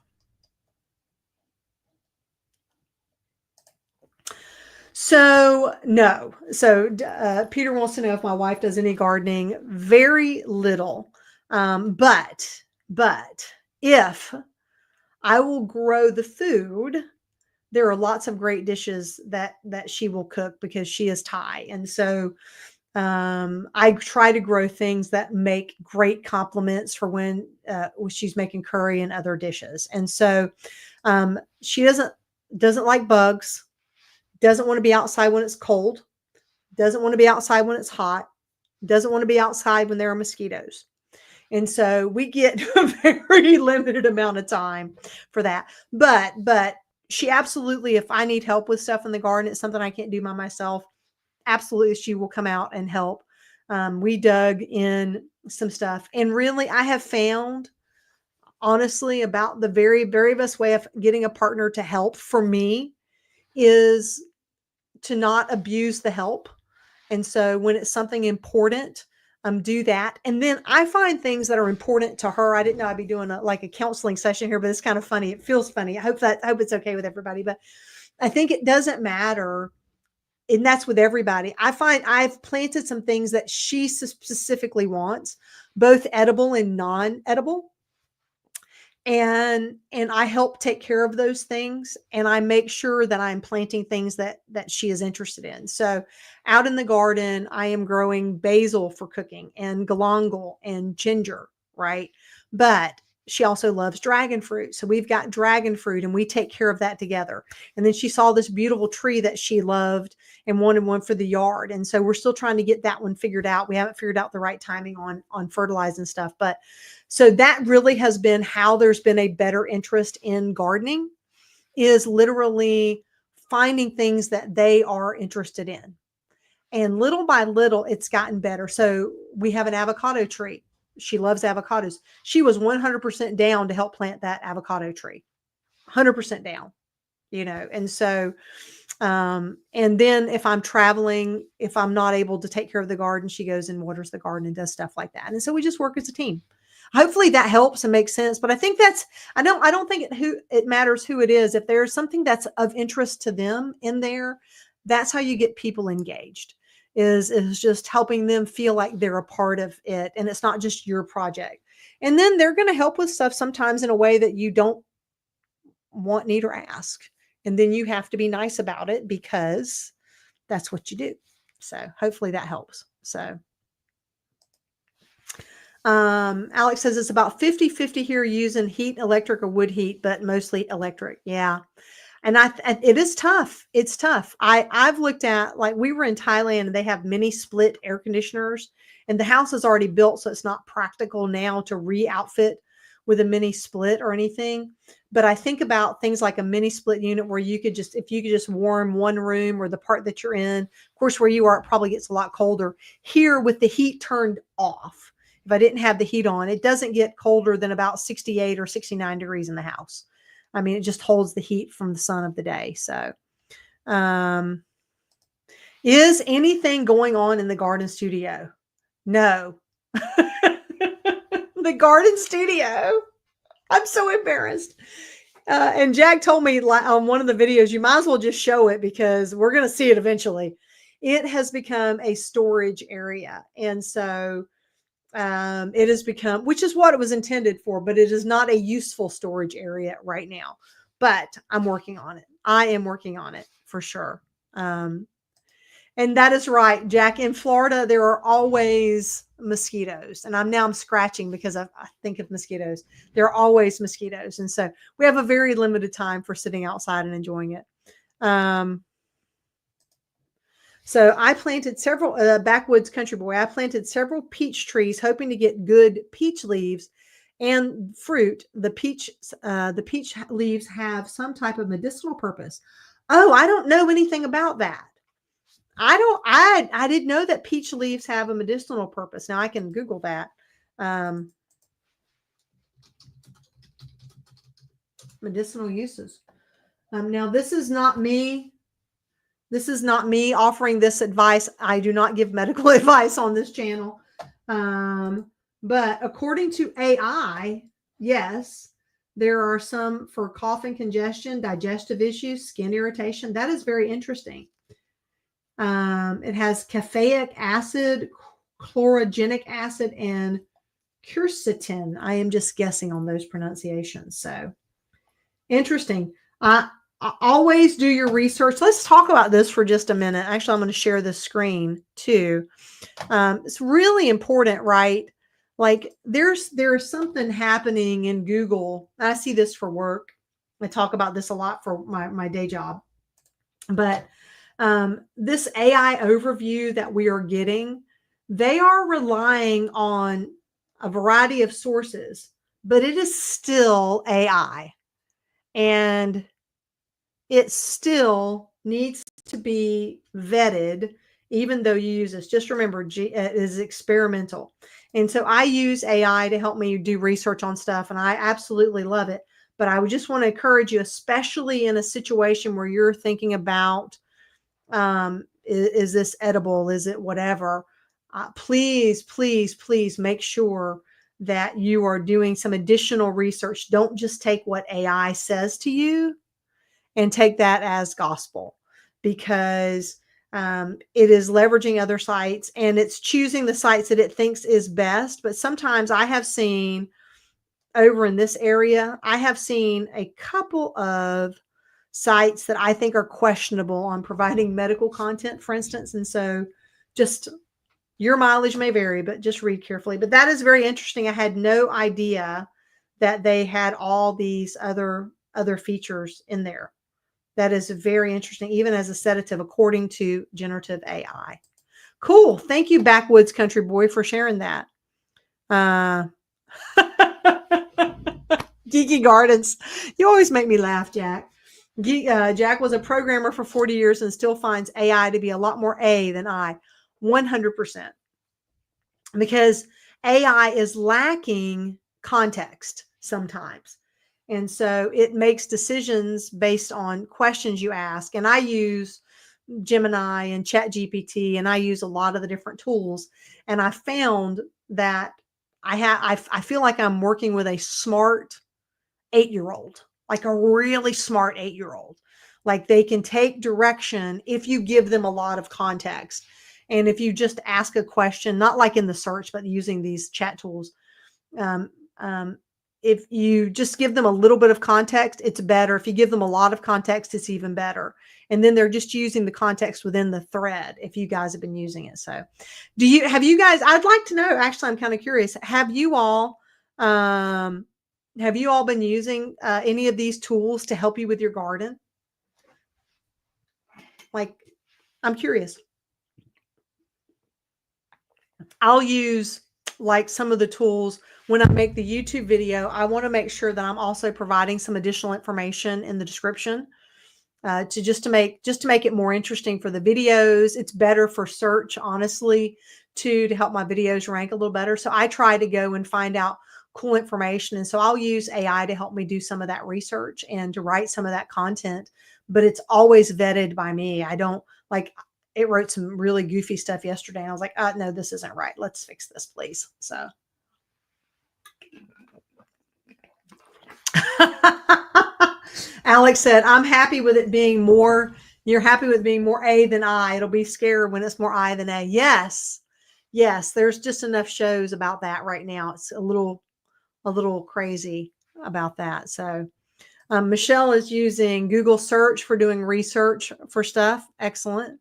So no. So Peter wants to know if my wife does any gardening. Very little. But if I will grow the food, there are lots of great dishes that she will cook because she is Thai. And so I try to grow things that make great complements for when she's making curry and other dishes. And so she doesn't like bugs, doesn't want to be outside when it's cold, doesn't want to be outside when it's hot, doesn't want to be outside when there are mosquitoes. And so we get a very limited amount of time for that. But she absolutely, if I need help with stuff in the garden, it's something I can't do by myself, absolutely she will come out and help. We dug in some stuff, and really I have found, honestly, about the very, very best way of getting a partner to help for me is to not abuse the help. And so when it's something important, do that. And then I find things that are important to her. I didn't know I'd be doing a counseling session here, but it's kind of funny. It feels funny. I hope it's okay with everybody, but I think it doesn't matter and that's with everybody. I find I've planted some things that she specifically wants, both edible and non-edible. And I help take care of those things, and I make sure that I'm planting things that she is interested in. So out in the garden, I am growing basil for cooking and galangal and ginger, right? But she also loves dragon fruit. So we've got dragon fruit and we take care of that together. And then she saw this beautiful tree that she loved and wanted one for the yard. And so we're still trying to get that one figured out. We haven't figured out the right timing on fertilizing stuff, but so that really has been how there's been a better interest in gardening, is literally finding things that they are interested in. And little by little, it's gotten better. So we have an avocado tree. She loves avocados. She was 100% down to help plant that avocado tree. 100% down, And so, and then if I'm traveling, if I'm not able to take care of the garden, she goes and waters the garden and does stuff like that. And so we just work as a team. Hopefully that helps and makes sense. But I think I don't think it matters who it is. If there's something that's of interest to them in there, that's how you get people engaged, is just helping them feel like they're a part of it. And it's not just your project. And then they're going to help with stuff sometimes in a way that you don't want, need, or ask. And then you have to be nice about it because that's what you do. So hopefully that helps. So Alex says it's about 50-50 here using heat, electric or wood heat, but mostly electric. Yeah. And it is tough. It's tough. I've looked at, like, we were in Thailand and they have mini split air conditioners and the house is already built. So it's not practical now to re-outfit with a mini split or anything. But I think about things like a mini split unit where if you could just warm one room or the part that you're in. Of course, where you are, it probably gets a lot colder. Here with the heat turned off, if I didn't have the heat on, it doesn't get colder than about 68 or 69 degrees in the house. I mean, it just holds the heat from the sun of the day. So, is anything going on in the garden studio? No. The garden studio. I'm so embarrassed. And Jack told me on one of the videos, you might as well just show it because we're going to see it eventually. It has become a storage area. And so it has become, which is what it was intended for, but it is not a useful storage area right now. But I'm working on it. I am working on it for sure. And that is right, Jack. In Florida, there are always mosquitoes. And I'm scratching because I think of mosquitoes. There are always mosquitoes. And so we have a very limited time for sitting outside and enjoying it. So I planted several, backwoods country boy, I planted several peach trees, hoping to get good peach leaves and fruit. The peach leaves have some type of medicinal purpose. Oh, I don't know anything about that. I didn't know that peach leaves have a medicinal purpose. Now I can Google that. Medicinal uses. Now this is not me. This is not me offering this advice. I do not give medical advice on this channel. But according to AI, yes, there are some for cough and congestion, digestive issues, skin irritation. That is very interesting. It has caffeic acid, chlorogenic acid, and quercetin. I am just guessing on those pronunciations. So interesting. Always do your research. Let's talk about this for just a minute. Actually, I'm going to share this screen too. It's really important, right? Like there's something happening in Google. I see this for work. I talk about this a lot for my day job. But this AI overview that we are getting, they are relying on a variety of sources, but it is still AI. And it still needs to be vetted, even though you use this. Just remember, it is experimental. And so I use AI to help me do research on stuff, and I absolutely love it. But I would just want to encourage you, especially in a situation where you're thinking about, is this edible? Is it whatever? Please, please, please make sure that you are doing some additional research. Don't just take what AI says to you and take that as gospel, because It is leveraging other sites and it's choosing the sites that it thinks is best. But sometimes I have seen over in this area, I have seen a couple of sites that I think are questionable on providing medical content, for instance. And so just your mileage may vary, but just read carefully. But that is very interesting. I had no idea that they had all these other features in there. That is very interesting, even as a sedative, according to generative AI. Cool. Thank you, Backwoods Country Boy, for sharing that. Geeky Gardens. You always make me laugh, Jack. Jack was a programmer for 40 years and still finds AI to be a lot more A than I. 100%. Because AI is lacking context sometimes. And so it makes decisions based on questions you ask. And I use Gemini and ChatGPT, and I use a lot of the different tools. And I found that I feel like I'm working with a smart 8-year-old, like a really smart 8-year-old. Like they can take direction if you give them a lot of context. And if you just ask a question, not like in the search, but using these chat tools, um, if you just give them a little bit of context, it's better. If you give them a lot of context, it's even better. And then they're just using the context within the thread if you guys have been using it. So have you guys, I'd like to know, actually, I'm kind of curious. Have you all been using any of these tools to help you with your garden? Like, I'm curious. I'll use like some of the tools when I make the YouTube video. I want to make sure that I'm also providing some additional information in the description to make it more interesting for the videos. It's better for search, honestly, to help my videos rank a little better. So I try to go and find out cool information. And so I'll use AI to help me do some of that research and to write some of that content, but it's always vetted by me. I don't like, it wrote some really goofy stuff yesterday. And I was like, no, this isn't right. Let's fix this, please. So. Alex said, I'm happy with it being more, you're happy with being more A than I. It'll be scary when it's more I than A. Yes. Yes. There's just enough shows about that right now. It's a little crazy about that. So Michelle is using Google search for doing research for stuff. Excellent.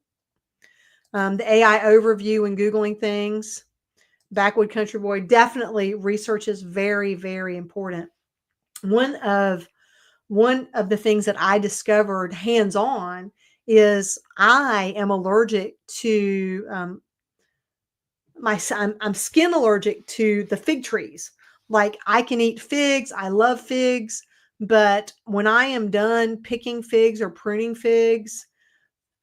The AI overview and Googling things. Backwood Country Boy, definitely research is very, very important. One of the things that I discovered hands-on is I am allergic to I'm skin allergic to the fig trees. Like I can eat figs. I love figs. But when I am done picking figs or pruning figs,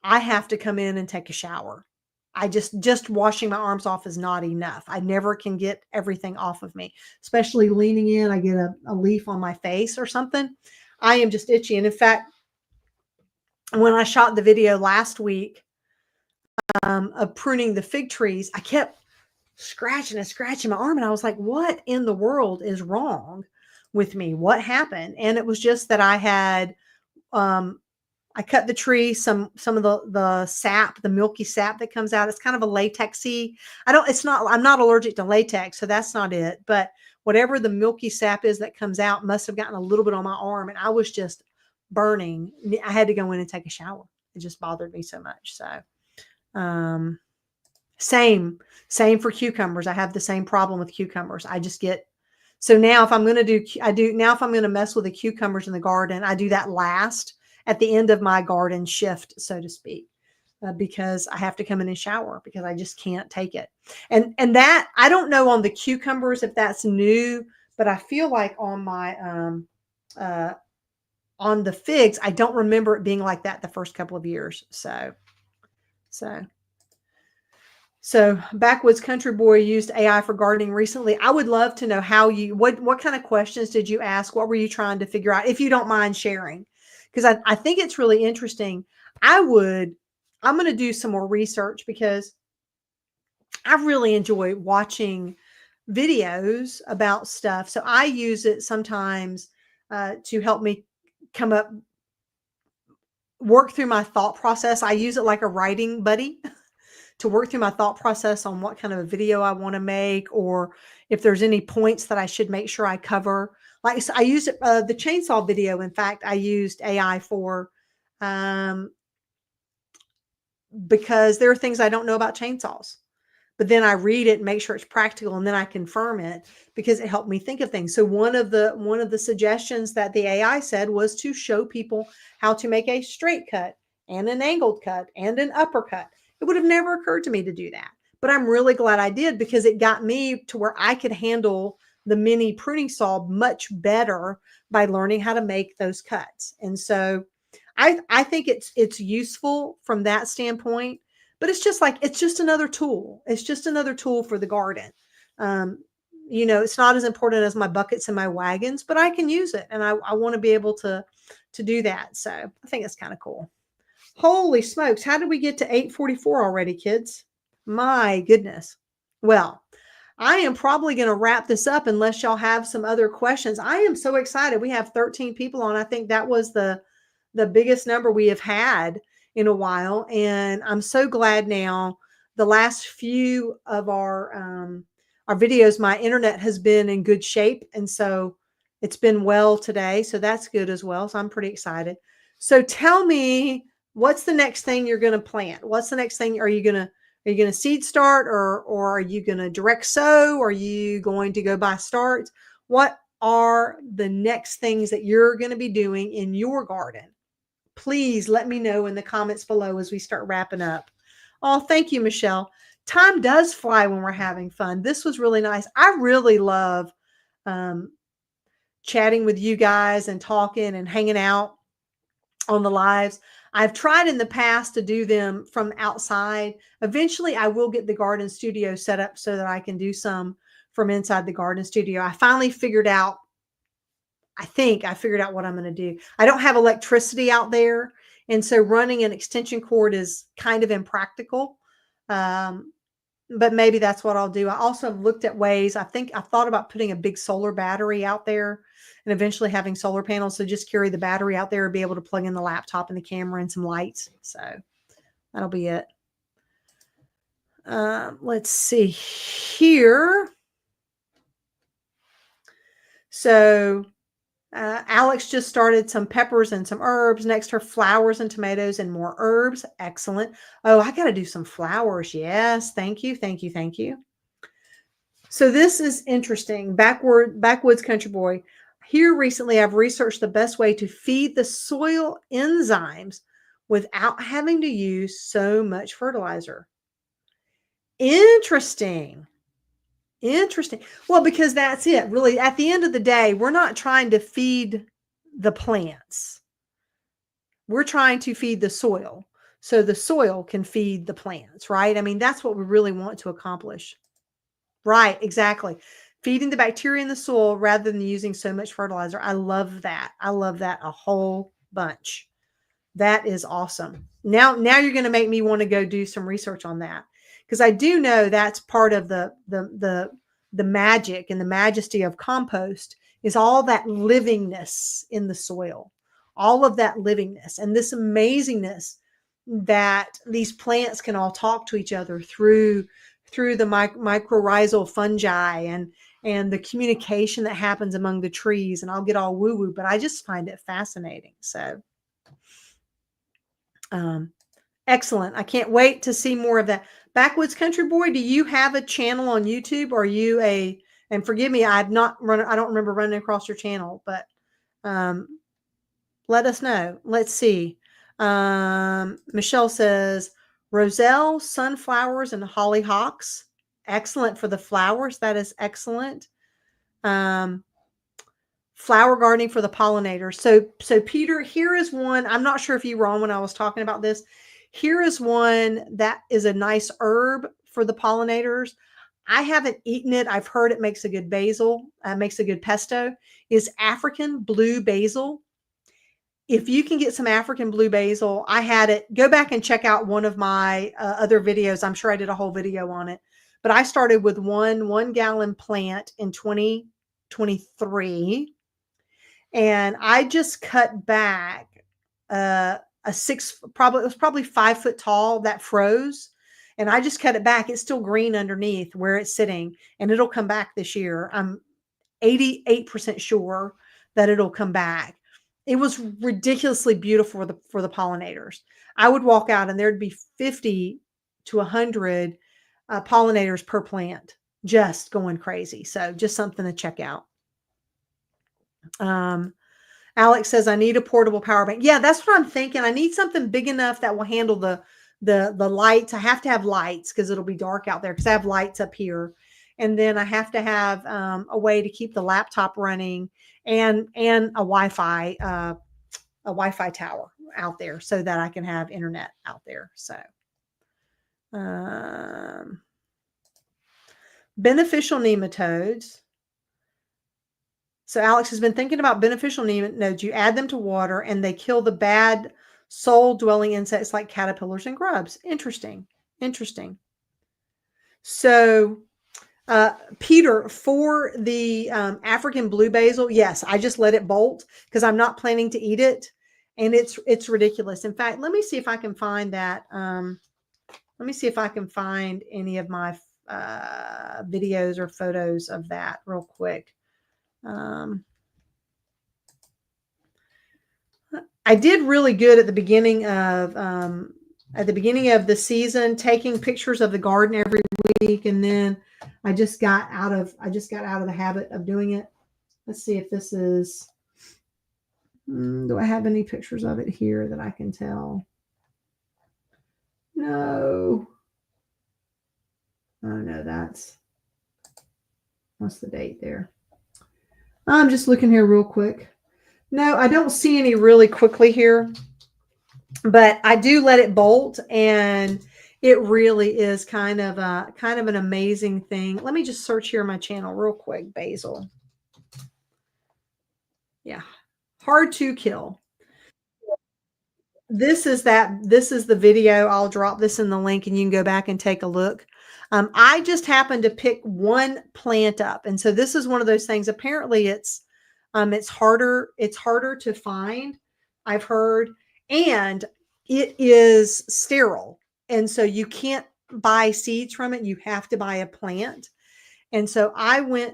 I have to come in and take a shower. I just washing my arms off is not enough. I never can get everything off of me, especially leaning in. I get a leaf on my face or something. I am just itchy. And in fact, when I shot the video last week of pruning the fig trees, I kept scratching my arm. And I was like, what in the world is wrong with me? What happened? And it was just that I had, I cut the tree, some of the sap, the milky sap that comes out. It's kind of a latexy. I'm not allergic to latex, so that's not it. But whatever the milky sap is that comes out must have gotten a little bit on my arm, and I was just burning. I had to go in and take a shower. It just bothered me so much. So, same for cucumbers. I have the same problem with cucumbers. I just get, so now if I'm going to mess with the cucumbers in the garden, I do that last at the end of my garden shift, so to speak, because I have to come in and shower because I just can't take it. And that, I don't know on the cucumbers if that's new, but I feel like on my, on the figs, I don't remember it being like that the first couple of years. So Backwoods Country Boy used AI for gardening recently. I would love to know how what kind of questions did you ask? What were you trying to figure out? If you don't mind sharing, because I think it's really interesting. I'm going to do some more research because I really enjoy watching videos about stuff. So I use it sometimes to help me come up work through my thought process. I use it like a writing buddy to work through my thought process on what kind of a video I want to make, or if there's any points that I should make sure I cover. Like I used the chainsaw video. In fact, I used AI for, um, because there are things I don't know about chainsaws. But then I read it and make sure it's practical, and then I confirm it because it helped me think of things. So one of the suggestions that the AI said was to show people how to make a straight cut and an angled cut and an uppercut. It would have never occurred to me to do that, but I'm really glad I did, because it got me to where I could handle the mini pruning saw much better by learning how to make those cuts. And so I think it's useful from that standpoint, but it's just like, it's just another tool. It's just another tool for the garden. Um, it's not as important as my buckets and my wagons, but I can use it, and I want to be able to do that. So I think it's kind of cool. Holy smokes! How did we get to 8:44 already, kids? My goodness. Well, I am probably going to wrap this up unless y'all have some other questions. I am so excited. We have 13 people on. I think that was the biggest number we have had in a while, and I'm so glad now. The last few of our videos, my internet has been in good shape, and so it's been well today. So that's good as well. So I'm pretty excited. So tell me, what's the next thing you're going to plant? What's the next thing? Are you going to seed start, or are you going to direct sow? Are you going to go buy starts? What are the next things that you're going to be doing in your garden? Please let me know in the comments below as we start wrapping up. Oh, thank you, Michelle. Time does fly when we're having fun. This was really nice. I really love um, chatting with you guys and talking and hanging out on the lives. I've tried in the past to do them from outside. Eventually, I will get the garden studio set up so that I can do some from inside the garden studio. I think I figured out what I'm going to do. I don't have electricity out there, and so running an extension cord is kind of impractical. Um, but maybe that's what I'll do. I also have looked at ways. I think I thought about putting a big solar battery out there and eventually having solar panels. So just carry the battery out there and be able to plug in the laptop and the camera and some lights. So that'll be it. Let's see here. So Alex just started some peppers and some herbs. Next, her flowers and tomatoes and more herbs. Excellent. Oh, I got to do some flowers. Yes. Thank you. Thank you. Thank you. So this is interesting. Backwoods Country Boy. Here recently, I've researched the best way to feed the soil enzymes without having to use so much fertilizer. Interesting. Interesting. Well, because that's it. Really, at the end of the day, we're not trying to feed the plants. We're trying to feed the soil so the soil can feed the plants, right? I mean, that's what we really want to accomplish. Right, exactly. Feeding the bacteria in the soil rather than using so much fertilizer. I love that. I love that a whole bunch. That is awesome. Now you're going to make me want to go do some research on that, because I do know that's part of the magic and the majesty of compost is all that livingness in the soil, all of that livingness and this amazingness that these plants can all talk to each other through the mycorrhizal fungi and the communication that happens among the trees. And I'll get all woo woo, but I just find it fascinating. So excellent. I can't wait to see more of that. Backwoods Country Boy, do you have a channel on YouTube? Or are you and forgive me, I don't remember running across your channel, but let us know. Let's see. Michelle says, Roselle, sunflowers, and hollyhocks. Excellent for the flowers. That is excellent. Flower gardening for the pollinators. So Peter, here is one. I'm not sure if you were on when I was talking about this. Here is one that is a nice herb for the pollinators. I haven't eaten it. I've heard it makes a good basil, makes a good pesto, is African blue basil. If you can get some African blue basil, I had it. Go back and check out one of my other videos. I'm sure I did a whole video on it. But I started with one gallon plant in 2023. And I just cut back a probably, it was probably 5 foot tall that froze. And I just cut it back. It's still green underneath where it's sitting, and it'll come back this year. I'm 88% sure that it'll come back. It was ridiculously beautiful for the pollinators. I would walk out and there'd be 50 to 100 pollinators per plant, just going crazy. So just something to check out. Alex says, I need a portable power bank. Yeah, that's what I'm thinking. I need something big enough that will handle the lights. I have to have lights because it'll be dark out there, because I have lights up here. And then I have to have a way to keep the laptop running, and a Wi-Fi tower out there so that I can have internet out there. So beneficial nematodes. So Alex has been thinking about beneficial nematodes. You add them to water and they kill the bad soil-dwelling insects like caterpillars and grubs. Interesting. Interesting. So Peter, for the African blue basil, yes, I just let it bolt because I'm not planning to eat it. And it's ridiculous. In fact, let me see if I can find that. Let me see if I can find any of my videos or photos of that real quick. I did really good at the beginning of the season, taking pictures of the garden every week, and then I just got out of the habit of doing it. Let's see if this is. Do I have any pictures of it here that I can tell? No. Oh no, what's the date there? I'm just looking here real quick. No, I don't see any really quickly here, but I do let it bolt, and it really is kind of an amazing thing. Let me just search here on my channel real quick. Basil. Yeah. Hard to kill. This is the video. I'll drop this in the link and you can go back and take a look. I just happened to pick one plant up. And so this is one of those things. Apparently it's harder to find, I've heard, and it is sterile. And so you can't buy seeds from it. You have to buy a plant. And so I was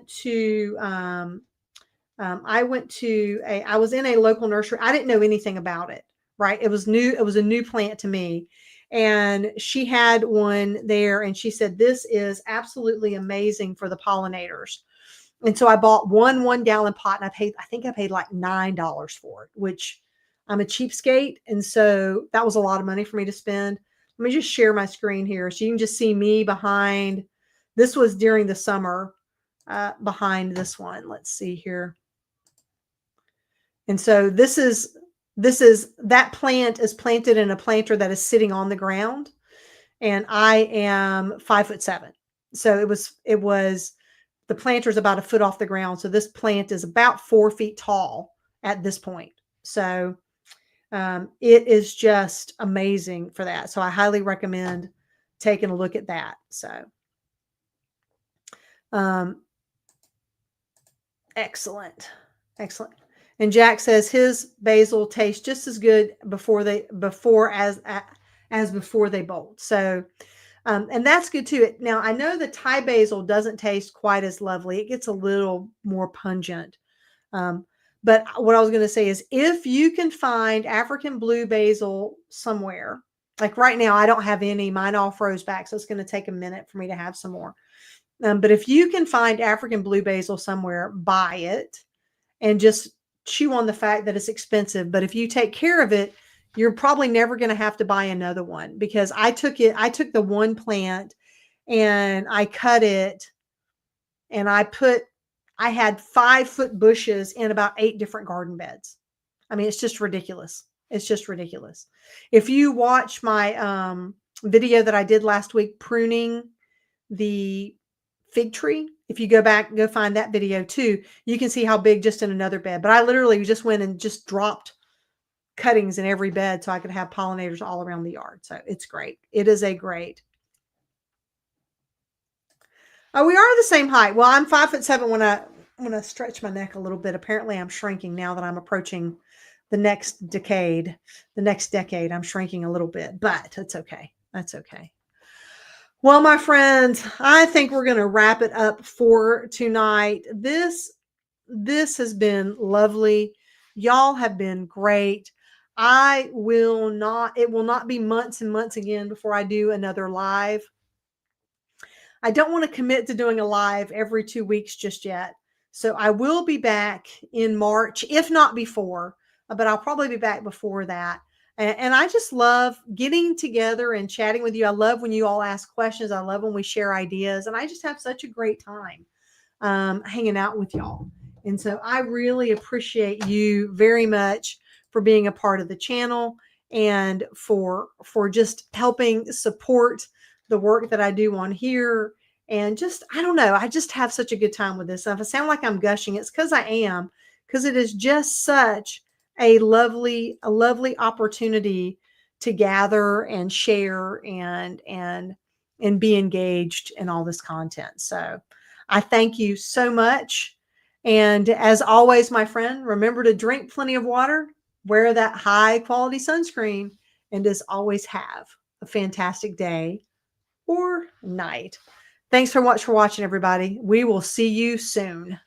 in a local nursery. I didn't know anything about it, right? It was new. It was a new plant to me. And she had one there and she said, this is absolutely amazing for the pollinators. And so I bought one 1-gallon pot, and I think I paid like $9 for it, which I'm a cheapskate. And so that was a lot of money for me to spend. Let me just share my screen here so you can just see me behind. This was during the summer, behind this one. Let's see here. And so this is that plant is planted in a planter that is sitting on the ground, and I am 5'7". So it was the planter is about a foot off the ground. So this plant is about 4 feet tall at this point. So it is just amazing for that. So I highly recommend taking a look at that. So excellent. And Jack says his basil tastes just as good before they bolt. So, and that's good too. Now I know the Thai basil doesn't taste quite as lovely. It gets a little more pungent. But what I was going to say is, if you can find African blue basil somewhere, like right now, I don't have any. Mine all froze back, so it's going to take a minute for me to have some more. But if you can find African blue basil somewhere, buy it and just chew on the fact that it's expensive. But if you take care of it, you're probably never going to have to buy another one, because I took the one plant and I cut it, and I had 5-foot bushes in about 8 different garden beds. I mean, it's just ridiculous. It's just ridiculous. If you watch my video that I did last week, pruning the fig tree, if you go back and go find that video too, you can see how big just in another bed. But I literally just went and just dropped cuttings in every bed so I could have pollinators all around the yard. So it's great. It is a great. Oh, we are the same height. Well, I'm 5'7" when I stretch my neck a little bit. Apparently I'm shrinking now that I'm approaching the next decade, the next decade. I'm shrinking a little bit, but that's okay. That's okay. Well, my friends, I think we're going to wrap it up for tonight. This has been lovely. Y'all have been great. It will not be months and months again before I do another live. I don't want to commit to doing a live every 2 weeks just yet. So I will be back in March, if not before, but I'll probably be back before that. And I just love getting together and chatting with you. I love when you all ask questions. I love when we share ideas. And I just have such a great time hanging out with y'all. And so I really appreciate you very much for being a part of the channel and for just helping support the work that I do on here. And just, I don't know, I just have such a good time with this. If I sound like I'm gushing, it's because I am, because it is just such a lovely opportunity to gather and share and be engaged in all this content. So I thank you so much. And as always, my friend, remember to drink plenty of water, wear that high quality sunscreen, and as always, have a fantastic day or night. Thanks so much for watching, everybody. We will see you soon.